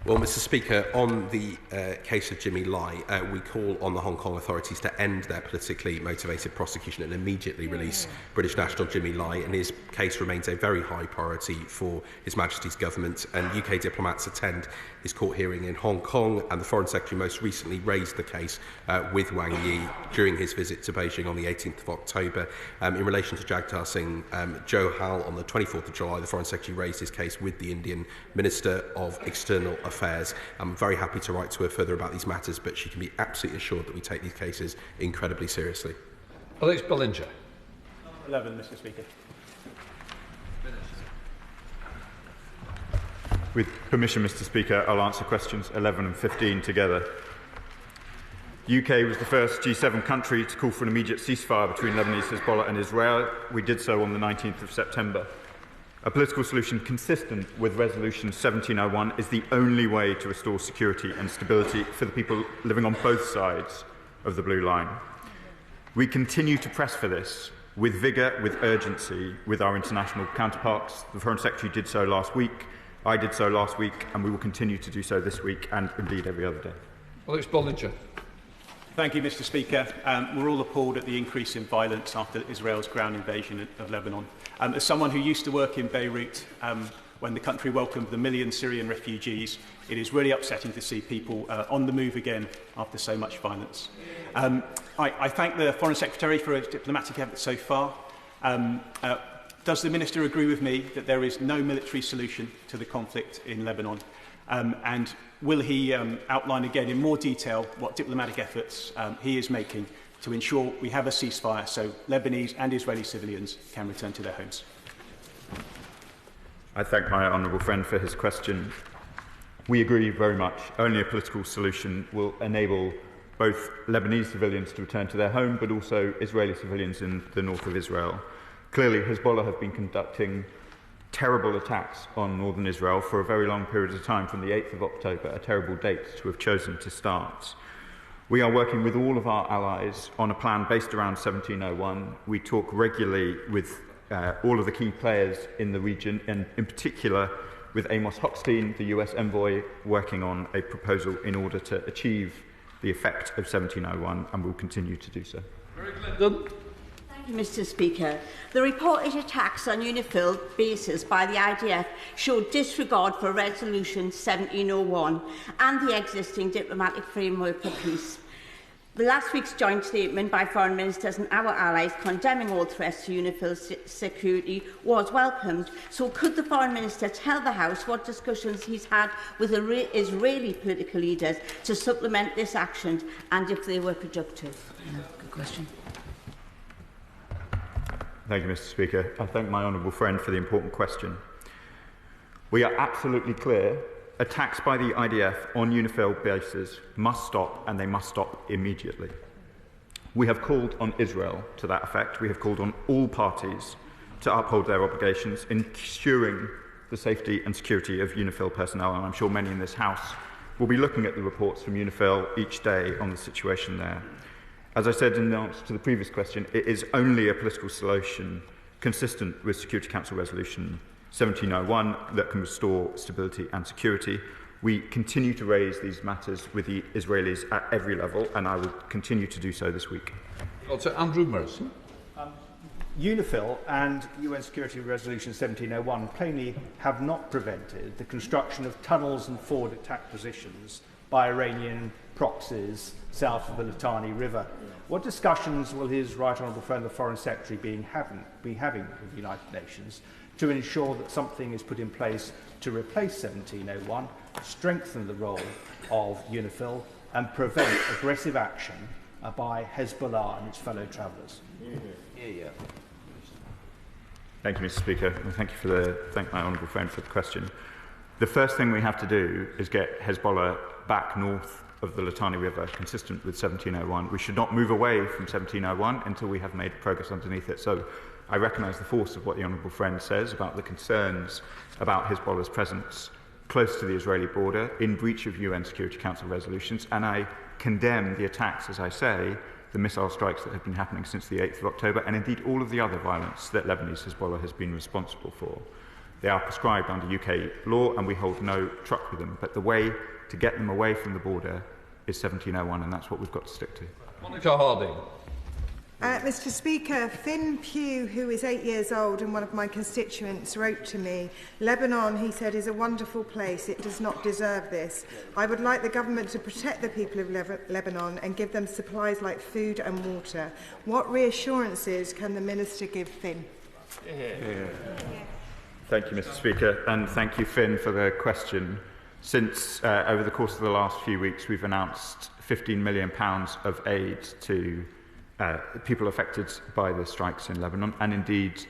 Well, Mr. Speaker, on the case of Jimmy Lai, we call on the Hong Kong authorities to end their politically motivated prosecution and immediately release British national Jimmy Lai, and his case remains a very high priority for His Majesty's government, and UK diplomats attend his court hearing in Hong Kong, and the Foreign Secretary most recently raised the case with Wang Yi during his visit to Beijing on the 18th of October. In relation to Jagtar Singh Johal, on the 24th of July, the Foreign Secretary raised his case with the Indian Minister of External Affairs. I'm very happy to write to her further about these matters, but she can be absolutely assured that we take these cases incredibly seriously. Alex Bellinger. 11, Mr. Speaker. With permission, Mr. Speaker, I'll answer questions 11 and 15 together. The UK was the first G7 country to call for an immediate ceasefire between Lebanese Hezbollah and Israel. We did so on the 19th of September. A political solution consistent with Resolution 1701 is the only way to restore security and stability for the people living on both sides of the Blue Line. We continue to press for this with vigour, with urgency, with our international counterparts. The Foreign Secretary did so last week, I did so last week, and we will continue to do so this week and indeed every other day. Alex Bellinger. Thank you, Mr. Speaker. We're all appalled at the increase in violence after Israel's ground invasion of Lebanon. As someone who used to work in Beirut when the country welcomed the million Syrian refugees, it is really upsetting to see people on the move again after so much violence. I thank the Foreign Secretary for his diplomatic efforts so far. Does the Minister agree with me that there is no military solution to the conflict in Lebanon? And will he outline again in more detail what diplomatic efforts he is making to ensure we have a ceasefire so Lebanese and Israeli civilians can return to their homes? I thank my honourable friend for his question. We agree very much. Only a political solution will enable both Lebanese civilians to return to their home, but also Israeli civilians in the north of Israel. Clearly, Hezbollah have been conducting terrible attacks on northern Israel for a very long period of time, from the 8th of October, a terrible date to have chosen to start. We are working with all of our allies on a plan based around 1701. We talk regularly with all of the key players in the region, and in particular with Amos Hochstein, the US envoy, working on a proposal in order to achieve the effect of 1701, and will continue to do so. Mr. Speaker, the reported attacks on UNIFIL bases by the IDF show disregard for Resolution 1701 and the existing diplomatic framework for peace. The last week's joint statement by foreign ministers and our allies condemning all threats to UNIFIL's security was welcomed. So could the foreign minister tell the House what discussions he's had with Israeli political leaders to supplement this action, and if they were productive? Good question. Thank you, Mr. Speaker. I thank my honourable friend for the important question. We are absolutely clear. Attacks by the IDF on UNIFIL bases must stop, and they must stop immediately. We have called on Israel to that effect. We have called on all parties to uphold their obligations, ensuring the safety and security of UNIFIL personnel, and I'm sure many in this House will be looking at the reports from UNIFIL each day on the situation there. As I said in the answer to the previous question, it is only a political solution consistent with Security Council Resolution 1701 that can restore stability and security. We continue to raise these matters with the Israelis at every level, and I will continue to do so this week. Also, Andrew Mercer. UNIFIL and UN Security Resolution 1701 plainly have not prevented the construction of tunnels and forward attack positions by Iranian proxies south of the Litani River. What discussions will his right honourable friend, the Foreign Secretary, be having with the United Nations to ensure that something is put in place to replace 1701, strengthen the role of UNIFIL, and prevent aggressive action by Hezbollah and its fellow travellers? Thank you, Mr. Speaker, and thank my honourable friend for the question. The first thing we have to do is get Hezbollah back north of the Litani River, consistent with 1701. We should not move away from 1701 until we have made progress underneath it. So I recognise the force of what the honourable friend says about the concerns about Hezbollah's presence close to the Israeli border, in breach of UN Security Council resolutions, and I condemn the attacks, as I say, the missile strikes that have been happening since the 8th of October, and indeed all of the other violence that Lebanese Hezbollah has been responsible for. They are prescribed under UK law and we hold no truck with them. But the way to get them away from the border is 1701, and that's what we've got to stick to. Monica Harding. Mr. Speaker, Finn Pugh, who is 8 years old and one of my constituents, wrote to me, Lebanon, he said, is a wonderful place. It does not deserve this. I would like the government to protect the people of Lebanon and give them supplies like food and water. What reassurances can the Minister give Finn? Thank you, Mr. Speaker, and thank you, Finn, for the question. Since, over the course of the last few weeks, we've announced £15 million of aid to people affected by the strikes in Lebanon, and indeed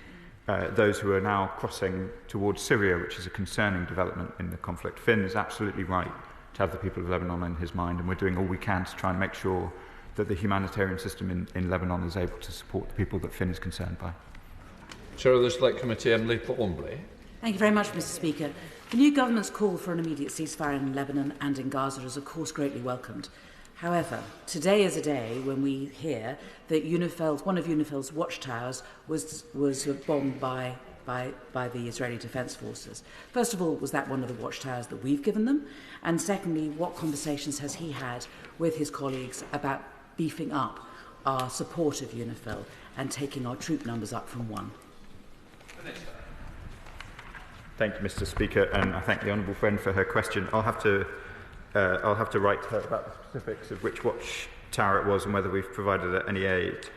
those who are now crossing towards Syria, which is a concerning development in the conflict. Finn is absolutely right to have the people of Lebanon in his mind, and we're doing all we can to try and make sure that the humanitarian system in Lebanon is able to support the people that Finn is concerned by. Chair of the Select Committee, Emily Thornbury. Thank you very much, Mr. Speaker. The new government's call for an immediate ceasefire in Lebanon and in Gaza is, of course, greatly welcomed. However, today is a day when we hear that one of UNIFIL's watchtowers was bombed by the Israeli Defence Forces. First of all, was that one of the watchtowers that we've given them? And secondly, what conversations has he had with his colleagues about beefing up our support of UNIFIL and taking our troop numbers up from 1? Thank you, Mr. Speaker, and I thank the honourable friend for her question. I'll have to write to her about the specifics of which watchtower it was and whether we've provided any aid.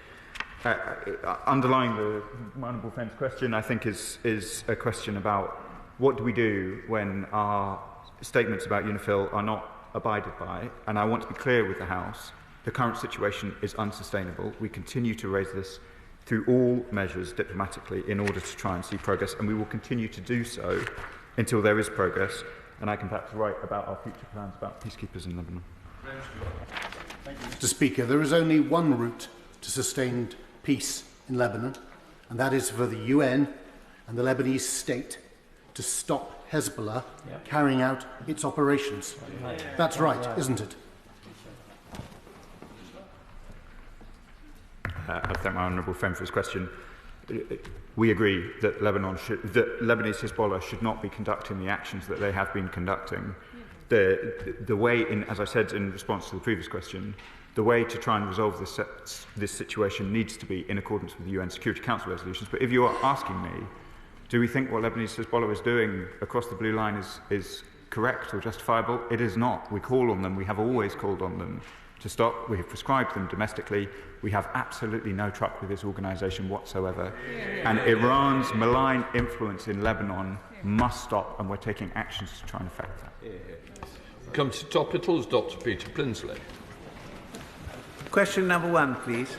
Underlying my honourable friend's question, I think, is a question about what do we do when our statements about UNIFIL are not abided by. And I want to be clear with the House, the current situation is unsustainable. We continue to raise this through all measures diplomatically in order to try and see progress, and we will continue to do so until there is progress. And I can perhaps write about our future plans about peacekeepers in Lebanon. Mr. Speaker, there is only one route to sustained peace in Lebanon, and that is for the UN and the Lebanese state to stop Hezbollah carrying out its operations. That's right, isn't it? I thank my honourable friend for his question. We agree that Lebanese Hezbollah should not be conducting the actions that they have been conducting. The way, as I said in response to the previous question, the way to try and resolve this situation needs to be in accordance with the UN Security Council resolutions. But if you are asking me, do we think what Lebanese Hezbollah is doing across the blue line is correct or justifiable? It is not. We call on them. We have always called on them to stop. We have prescribed them domestically. We have absolutely no truck with this organisation whatsoever. And Iran's malign influence in Lebanon must stop, and we're taking actions to try and affect that. Come to topicals, Dr. Peter Prinsley. Question number 1, please.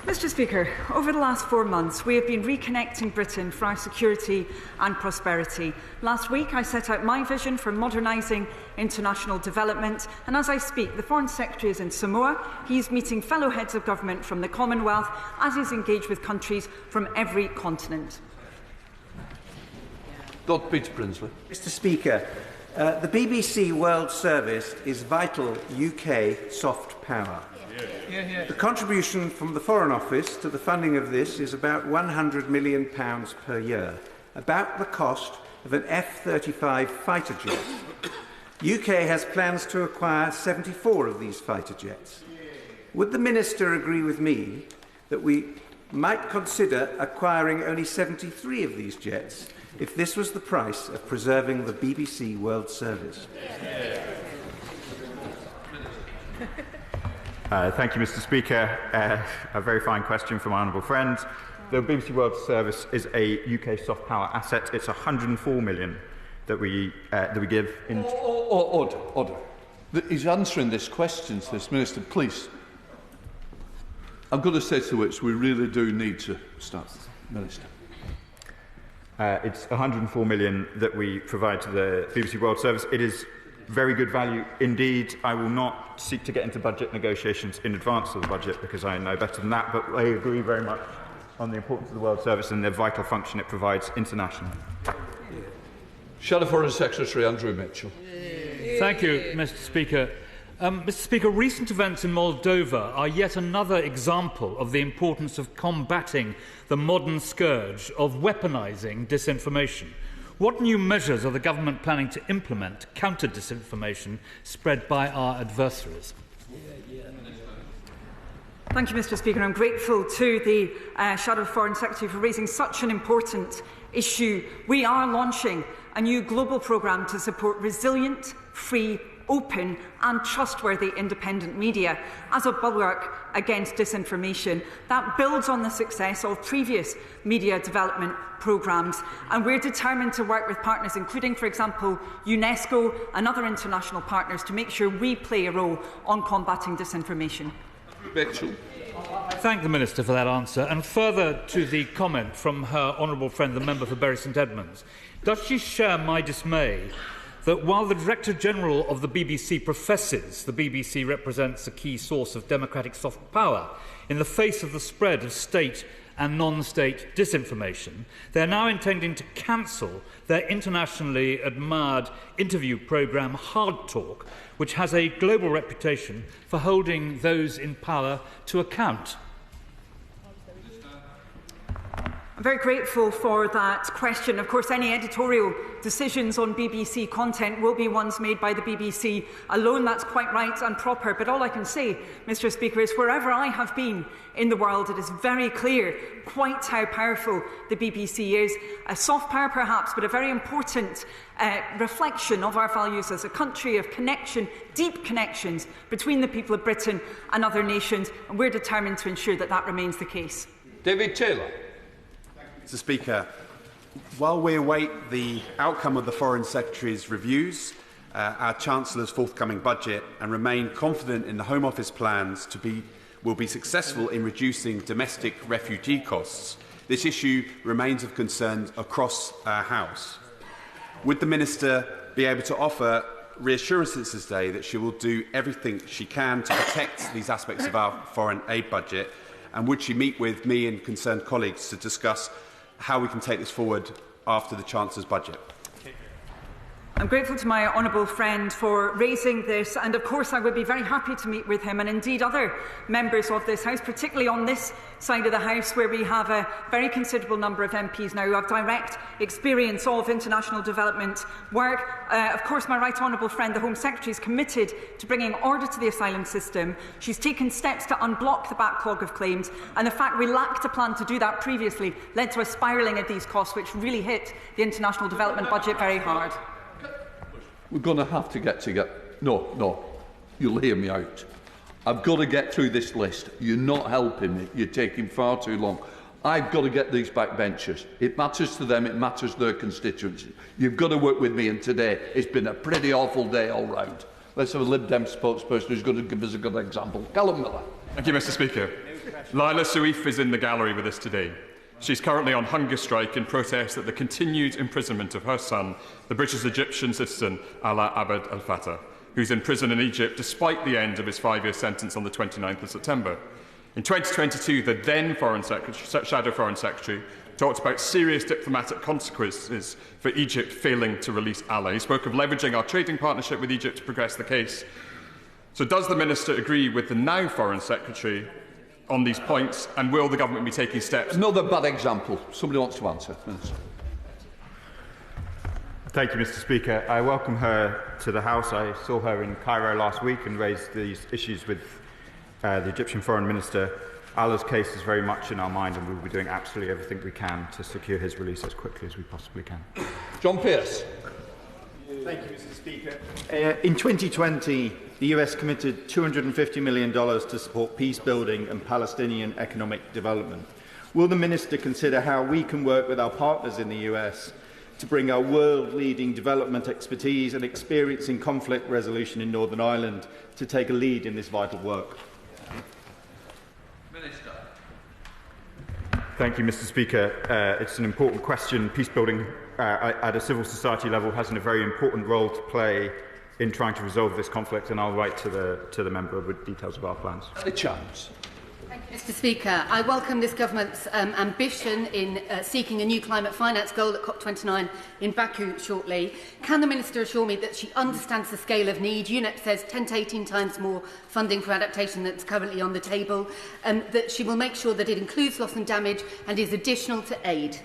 Mr. Speaker, over the last 4 months, we have been reconnecting Britain for our security and prosperity. Last week, I set out my vision for modernising international development, and as I speak, the Foreign Secretary is in Samoa. He is meeting fellow heads of government from the Commonwealth, as he is engaged with countries from every continent. Dr. Peter Prinsley. Mr. Speaker, the BBC World Service is vital UK soft power. The contribution from the Foreign Office to the funding of this is about £100 million per year, about the cost of an F-35 fighter jet. UK has plans to acquire 74 of these fighter jets. Would the Minister agree with me that we might consider acquiring only 73 of these jets if this was the price of preserving the BBC World Service? Thank you, Mr. Speaker. A very fine question from my honourable friend. The BBC World Service is a UK soft power asset. It's £104 million that we give. Order. He's answering this question to this Minister. Please. I'm going to say to which we really do need to start, Minister. It's £104 million that we provide to the BBC World Service. It is very good value indeed. I will not seek to get into budget negotiations in advance of the budget because I know better than that, but I agree very much on the importance of the World Service and the vital function it provides internationally. Shadow Foreign Secretary Andrew Mitchell. Thank you, Mr. Speaker. Mr. Speaker, recent events in Moldova are yet another example of the importance of combating the modern scourge of weaponising disinformation. What new measures are the government planning to implement to counter disinformation spread by our adversaries? Thank you, Mr. Speaker. I'm grateful to the Shadow Foreign Secretary for raising such an important issue. We are launching a new global programme to support resilient, free, open and trustworthy independent media as a bulwark against disinformation. That builds on the success of previous media development programmes, and we're determined to work with partners, including, for example, UNESCO and other international partners, to make sure we play a role on combating disinformation. Mitchell. Thank the Minister for that answer. And further to the comment from her honourable friend, the member for Bury St Edmunds, does she share my dismay that while the Director General of the BBC professes the BBC represents a key source of democratic soft power in the face of the spread of state and non-state disinformation, they are now intending to cancel their internationally admired interview programme Hard Talk, which has a global reputation for holding those in power to account? I'm very grateful for that question. Of course, any editorial decisions on BBC content will be ones made by the BBC alone. That's quite right and proper. But all I can say, Mr. Speaker, is wherever I have been in the world, it is very clear quite how powerful the BBC is. A soft power, perhaps, but a very important reflection of our values as a country of connection, deep connections between the people of Britain and other nations. And we're determined to ensure that that remains the case. David Taylor. Mr. Speaker, while we await the outcome of the Foreign Secretary's reviews, our Chancellor's forthcoming budget, and remain confident in the Home Office plans will be successful in reducing domestic refugee costs, this issue remains of concern across our House. Would the Minister be able to offer reassurances today that she will do everything she can to protect these aspects of our foreign aid budget, and would she meet with me and concerned colleagues to discuss how we can take this forward after the Chancellor's budget? I'm grateful to my honourable friend for raising this, and of course I would be very happy to meet with him and indeed other members of this House, particularly on this side of the House where we have a very considerable number of MPs now who have direct experience of international development work. Of course, my right honourable friend, the Home Secretary, is committed to bringing order to the asylum system. She's taken steps to unblock the backlog of claims, and the fact we lacked a plan to do that previously led to a spiralling of these costs, which really hit the international development budget very hard. We're going to have to get together. No, you'll hear me out. I've got to get through this list. You're not helping me. You're taking far too long. I've got to get these backbenchers. It matters to them. It matters to their constituency. You've got to work with me, and today it's been a pretty awful day all round. Let's have a Lib Dem spokesperson who's going to give us a good example. Callum Miller. Thank you, Mr. Speaker. Lila Suif is in the gallery with us today. She's currently on hunger strike in protest at the continued imprisonment of her son, the British Egyptian citizen Alaa Abd al-Fattah, who's in prison in Egypt despite the end of his 5-year sentence on the 29th of September. In 2022, the then Shadow Foreign Secretary talked about serious diplomatic consequences for Egypt failing to release Alaa. He spoke of leveraging our trading partnership with Egypt to progress the case. So does the Minister agree with the now Foreign Secretary on these points, and will the government be taking steps? Another bad example. Somebody wants to answer. Minister. Thank you, Mr. Speaker. I welcome her to the House. I saw her in Cairo last week and raised these issues with the Egyptian Foreign Minister. Alaa's case is very much in our mind, and we will be doing absolutely everything we can to secure his release as quickly as we possibly can. John Pearce. Thank you, Mr. Speaker. In 2020, the US committed $250 million to support peace building and Palestinian economic development. Will the Minister consider how we can work with our partners in the US to bring our world-leading development expertise and experience in conflict resolution in Northern Ireland to take a lead in this vital work? Minister. Thank you, Mr. Speaker. It's an important question. Peace building at a civil society level has a very important role to play in trying to resolve this conflict, and I'll write to the member with details of our plans. Any chance? Mr Speaker, I welcome this government's ambition in seeking a new climate finance goal at COP29 in Baku shortly. Can the Minister assure me that she understands the scale of need? UNEP says 10 to 18 times more funding for adaptation that's currently on the table, and that she will make sure that it includes loss and damage and is additional to aid.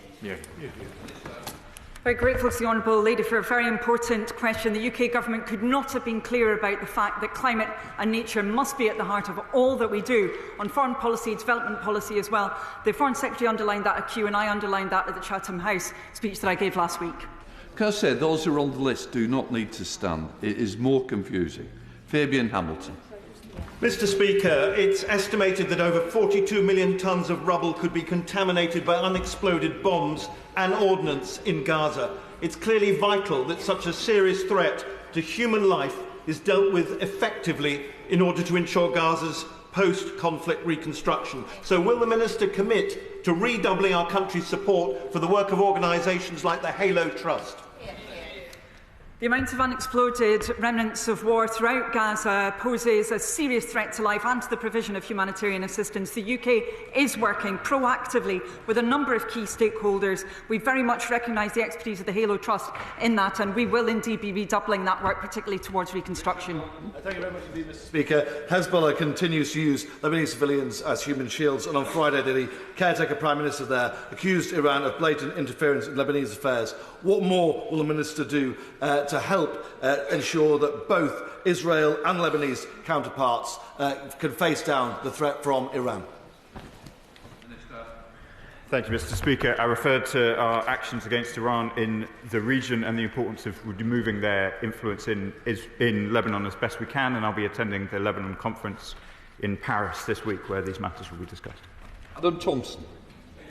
Very grateful to the Honourable Lady for a very important question. The UK Government could not have been clearer about the fact that climate and nature must be at the heart of all that we do on foreign policy, development policy as well. The Foreign Secretary underlined that at Kew, and I underlined that at the Chatham House speech that I gave last week. Can I say those who are on the list do not need to stand? It is more confusing. Fabian Hamilton. Mr Speaker, it's estimated that over 42 million tonnes of rubble could be contaminated by unexploded bombs and ordnance in Gaza. It's clearly vital that such a serious threat to human life is dealt with effectively in order to ensure Gaza's post-conflict reconstruction. So will the Minister commit to redoubling our country's support for the work of organisations like the Halo Trust? The amount of unexploded remnants of war throughout Gaza poses a serious threat to life and to the provision of humanitarian assistance. The UK is working proactively with a number of key stakeholders. We very much recognise the expertise of the Halo Trust in that, and we will indeed be redoubling that work, particularly towards reconstruction. Thank you very much indeed, Mr Speaker. Hezbollah continues to use Lebanese civilians as human shields, and on Friday the caretaker Prime Minister there accused Iran of blatant interference in Lebanese affairs. What more will the Minister do to help ensure that both Israel and Lebanese counterparts can face down the threat from Iran? Thank you, Mr Speaker. I referred to our actions against Iran in the region and the importance of removing their influence in Lebanon as best we can, and I'll be attending the Lebanon conference in Paris this week where these matters will be discussed. Adam Thompson.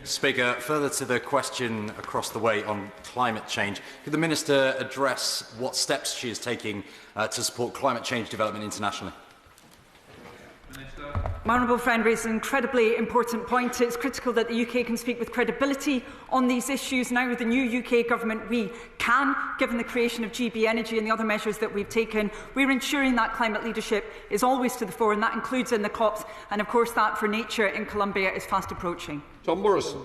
Speaker, further to the question across the way on climate change, could the Minister address what steps she is taking to support climate change development internationally? My honourable friend raised an incredibly important point. It's critical that the UK can speak with credibility on these issues. Now with the new UK government, we can, given the creation of GB Energy and the other measures that we've taken. We're ensuring that climate leadership is always to the fore, and that includes in the COPs, and of course that for nature in Colombia is fast approaching. Tom Morrison.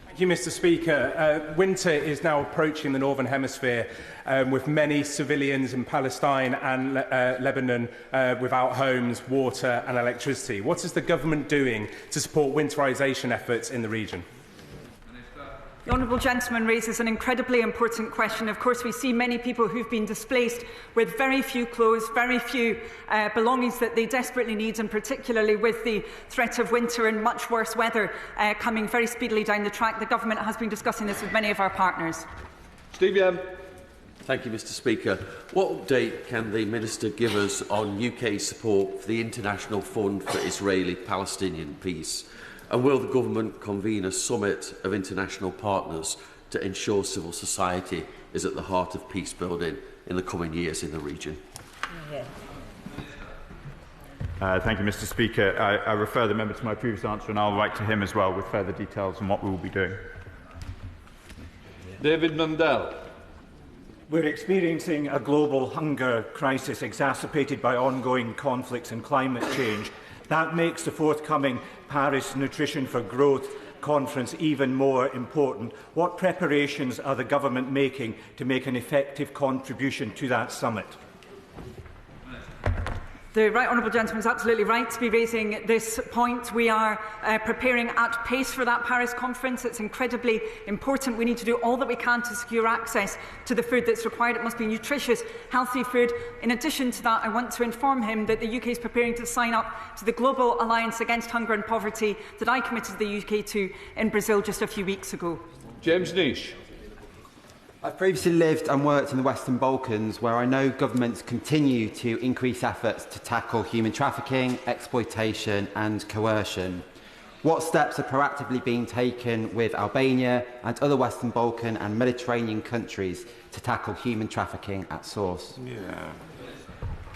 Thank you, Mr Speaker. Winter is now approaching the Northern Hemisphere, with many civilians in Palestine and Lebanon without homes, water and electricity. What is the government doing to support winterisation efforts in the region? The honourable gentleman raises an incredibly important question. Of course, we see many people who've been displaced with very few clothes, very few belongings that they desperately need, and particularly with the threat of winter and much worse weather coming very speedily down the track. The government has been discussing this with many of our partners. Steve Young. Thank you, Mr Speaker. What update can the Minister give us on UK support for the International Fund for Israeli-Palestinian Peace? And will the government convene a summit of international partners to ensure civil society is at the heart of peace building in the coming years in the region? Thank you, Mr Speaker. I refer the member to my previous answer, and I'll write to him as well with further details on what we will be doing. David Mundell. We're experiencing a global hunger crisis exacerbated by ongoing conflicts and climate change. That makes the forthcoming Paris Nutrition for Growth conference even more important. What preparations are the government making to make an effective contribution to that summit? The right honourable gentleman is absolutely right to be raising this point. We are preparing at pace for that Paris conference. It's incredibly important. We need to do all that we can to secure access to the food that's required. It must be nutritious, healthy food. In addition to that, I want to inform him that the UK is preparing to sign up to the Global Alliance Against Hunger and Poverty that I committed the UK to in Brazil just a few weeks ago. James Nish. I've previously lived and worked in the Western Balkans, where I know governments continue to increase efforts to tackle human trafficking, exploitation and coercion. What steps are proactively being taken with Albania and other Western Balkan and Mediterranean countries to tackle human trafficking at source?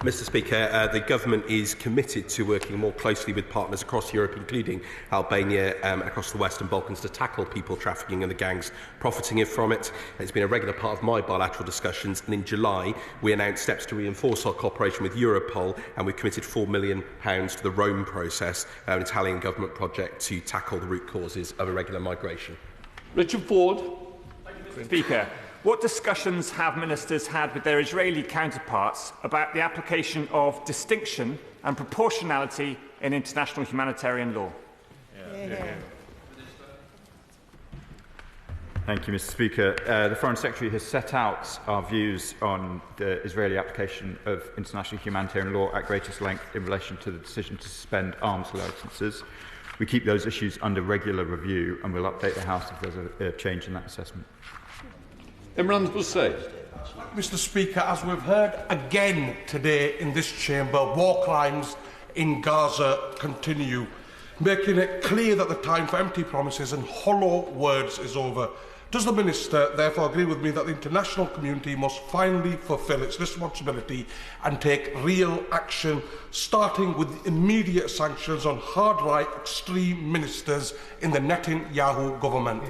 Mr Speaker, the Government is committed to working more closely with partners across Europe, including Albania and across the Western Balkans, to tackle people trafficking and the gangs profiting from it. It's been a regular part of my bilateral discussions, and in July we announced steps to reinforce our cooperation with Europol, and we've committed £4 million to the Roome process, an Italian Government project to tackle the root causes of irregular migration. Richard Ford. Thank you, Mr Speaker. What discussions have ministers had with their Israeli counterparts about the application of distinction and proportionality in international humanitarian law? Thank you, Mr Speaker. The Foreign Secretary has set out our views on the Israeli application of international humanitarian law at greatest length in relation to the decision to suspend arms licences. We keep those issues under regular review, and we'll update the House if there's a change in that assessment. Imran Hussain. Mr Speaker, as we've heard again today in this chamber, war crimes in Gaza continue, making it clear that the time for empty promises and hollow words is over. Does the Minister therefore agree with me that the international community must finally fulfil its responsibility and take real action, starting with immediate sanctions on hard-right extreme ministers in the Netanyahu government?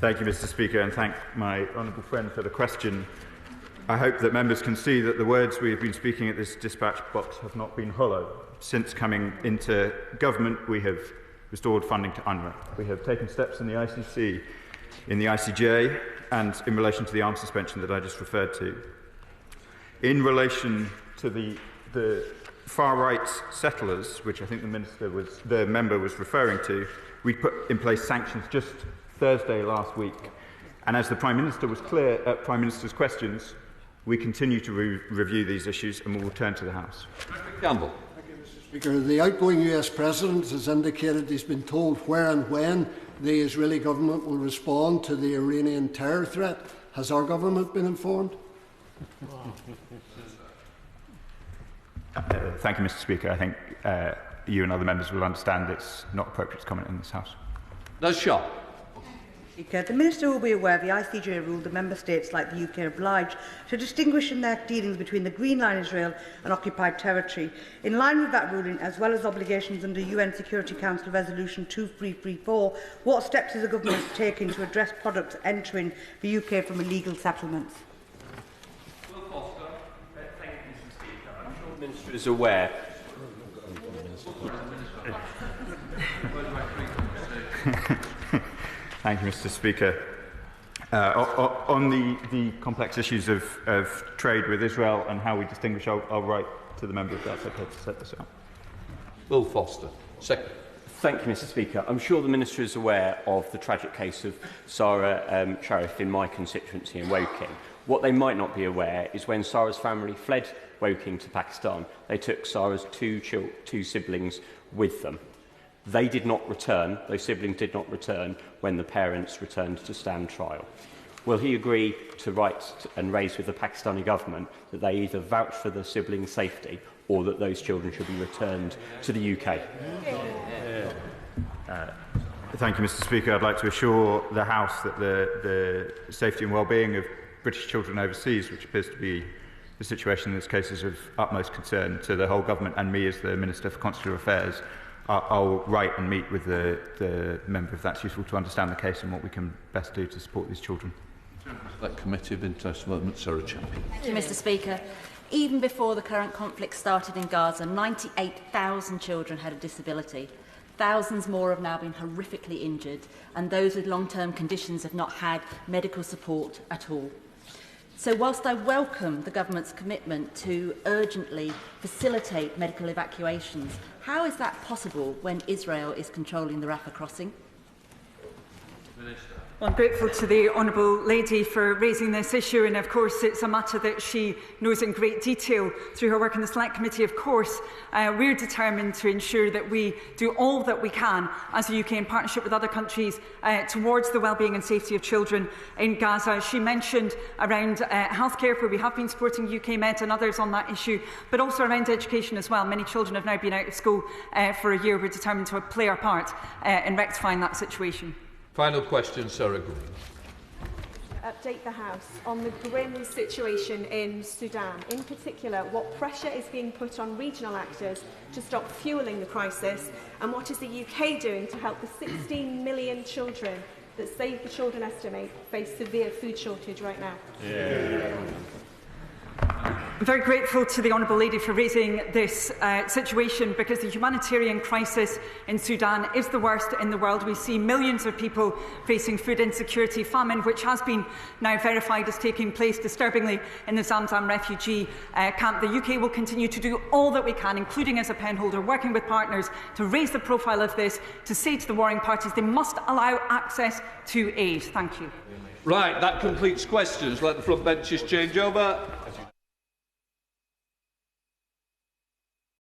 Thank you, Mr Speaker, and thank my honourable friend for the question. I hope that members can see that the words we have been speaking at this dispatch box have not been hollow. Since coming into government, we have restored funding to UNRWA. We have taken steps in the ICC, in the ICJ, and in relation to the arms suspension that I just referred to. In relation to the far-right settlers, which I think the member was referring to, we put in place sanctions just Thursday last week. And as the Prime Minister was clear at Prime Minister's questions, we continue to review these issues and will return to the House. Campbell. Thank you, Mr Speaker. The outgoing US President has indicated he's been told where and when the Israeli government will respond to the Iranian terror threat. Has our government been informed? Thank you, Mr Speaker. I think you and other members will understand it's not appropriate to comment in this House. That's sharp. The Minister will be aware the ICJ ruled the Member States like the UK are obliged to distinguish in their dealings between the Green Line Israel and occupied territory. In line with that ruling, as well as obligations under UN Security Council Resolution 2334, what steps is the Government taking to address products entering the UK from illegal settlements? Thank you, Mr Speaker. I'm sure the Minister is aware. Thank you, Mr Speaker. On the complex issues of trade with Israel and how we distinguish, I'll write to the member of that secretary to set this out. Will Foster, second. Thank you, Mr Speaker. I'm sure the Minister is aware of the tragic case of Sarah Sharif in my constituency in Woking. What they might not be aware is when Sarah's family fled Woking to Pakistan, they took Sarah's two siblings with them. They did not return, those siblings did not return when the parents returned to stand trial. Will he agree to write and raise with the Pakistani government that they either vouch for the siblings' safety or that those children should be returned to the UK? Thank you, Mr Speaker. I'd like to assure the House that the safety and well-being of British children overseas, which appears to be the situation in this case, is of utmost concern to the whole government and me as the Minister for Consular Affairs. I'll write and meet with the member if that's useful to understand the case and what we can best do to support these children. That Committee of International Development, Sarah Champion. Thank you, Mr Speaker. Even before the current conflict started in Gaza, 98,000 children had a disability. Thousands more have now been horrifically injured, and those with long-term conditions have not had medical support at all. So whilst I welcome the government's commitment to urgently facilitate medical evacuations, how is that possible when Israel is controlling the Rafah crossing? Well, I'm grateful to the Honourable Lady for raising this issue, and of course it's a matter that she knows in great detail through her work in the Select Committee. Of course, we're determined to ensure that we do all that we can as the UK in partnership with other countries towards the wellbeing and safety of children in Gaza. She mentioned around healthcare, where we have been supporting UK Med and others on that issue, but also around education as well. Many children have now been out of school for a year. We're determined to play our part in rectifying that situation. Final question, Sarah Green. update the House on the grim situation in Sudan? In particular, what pressure is being put on regional actors to stop fuelling the crisis, and what is the UK doing to help the 16 million children that Save the Children estimate face severe food shortage right now? I'm very grateful to the Honourable Lady for raising this situation, because the humanitarian crisis in Sudan is the worst in the world. We see millions of people facing food insecurity, famine, which has been now verified as taking place disturbingly in the Zamzam refugee camp. The UK will continue to do all that we can, including as a penholder, working with partners to raise the profile of this, to say to the warring parties they must allow access to aid. Thank you. Right, that completes questions. Let the front benches change over.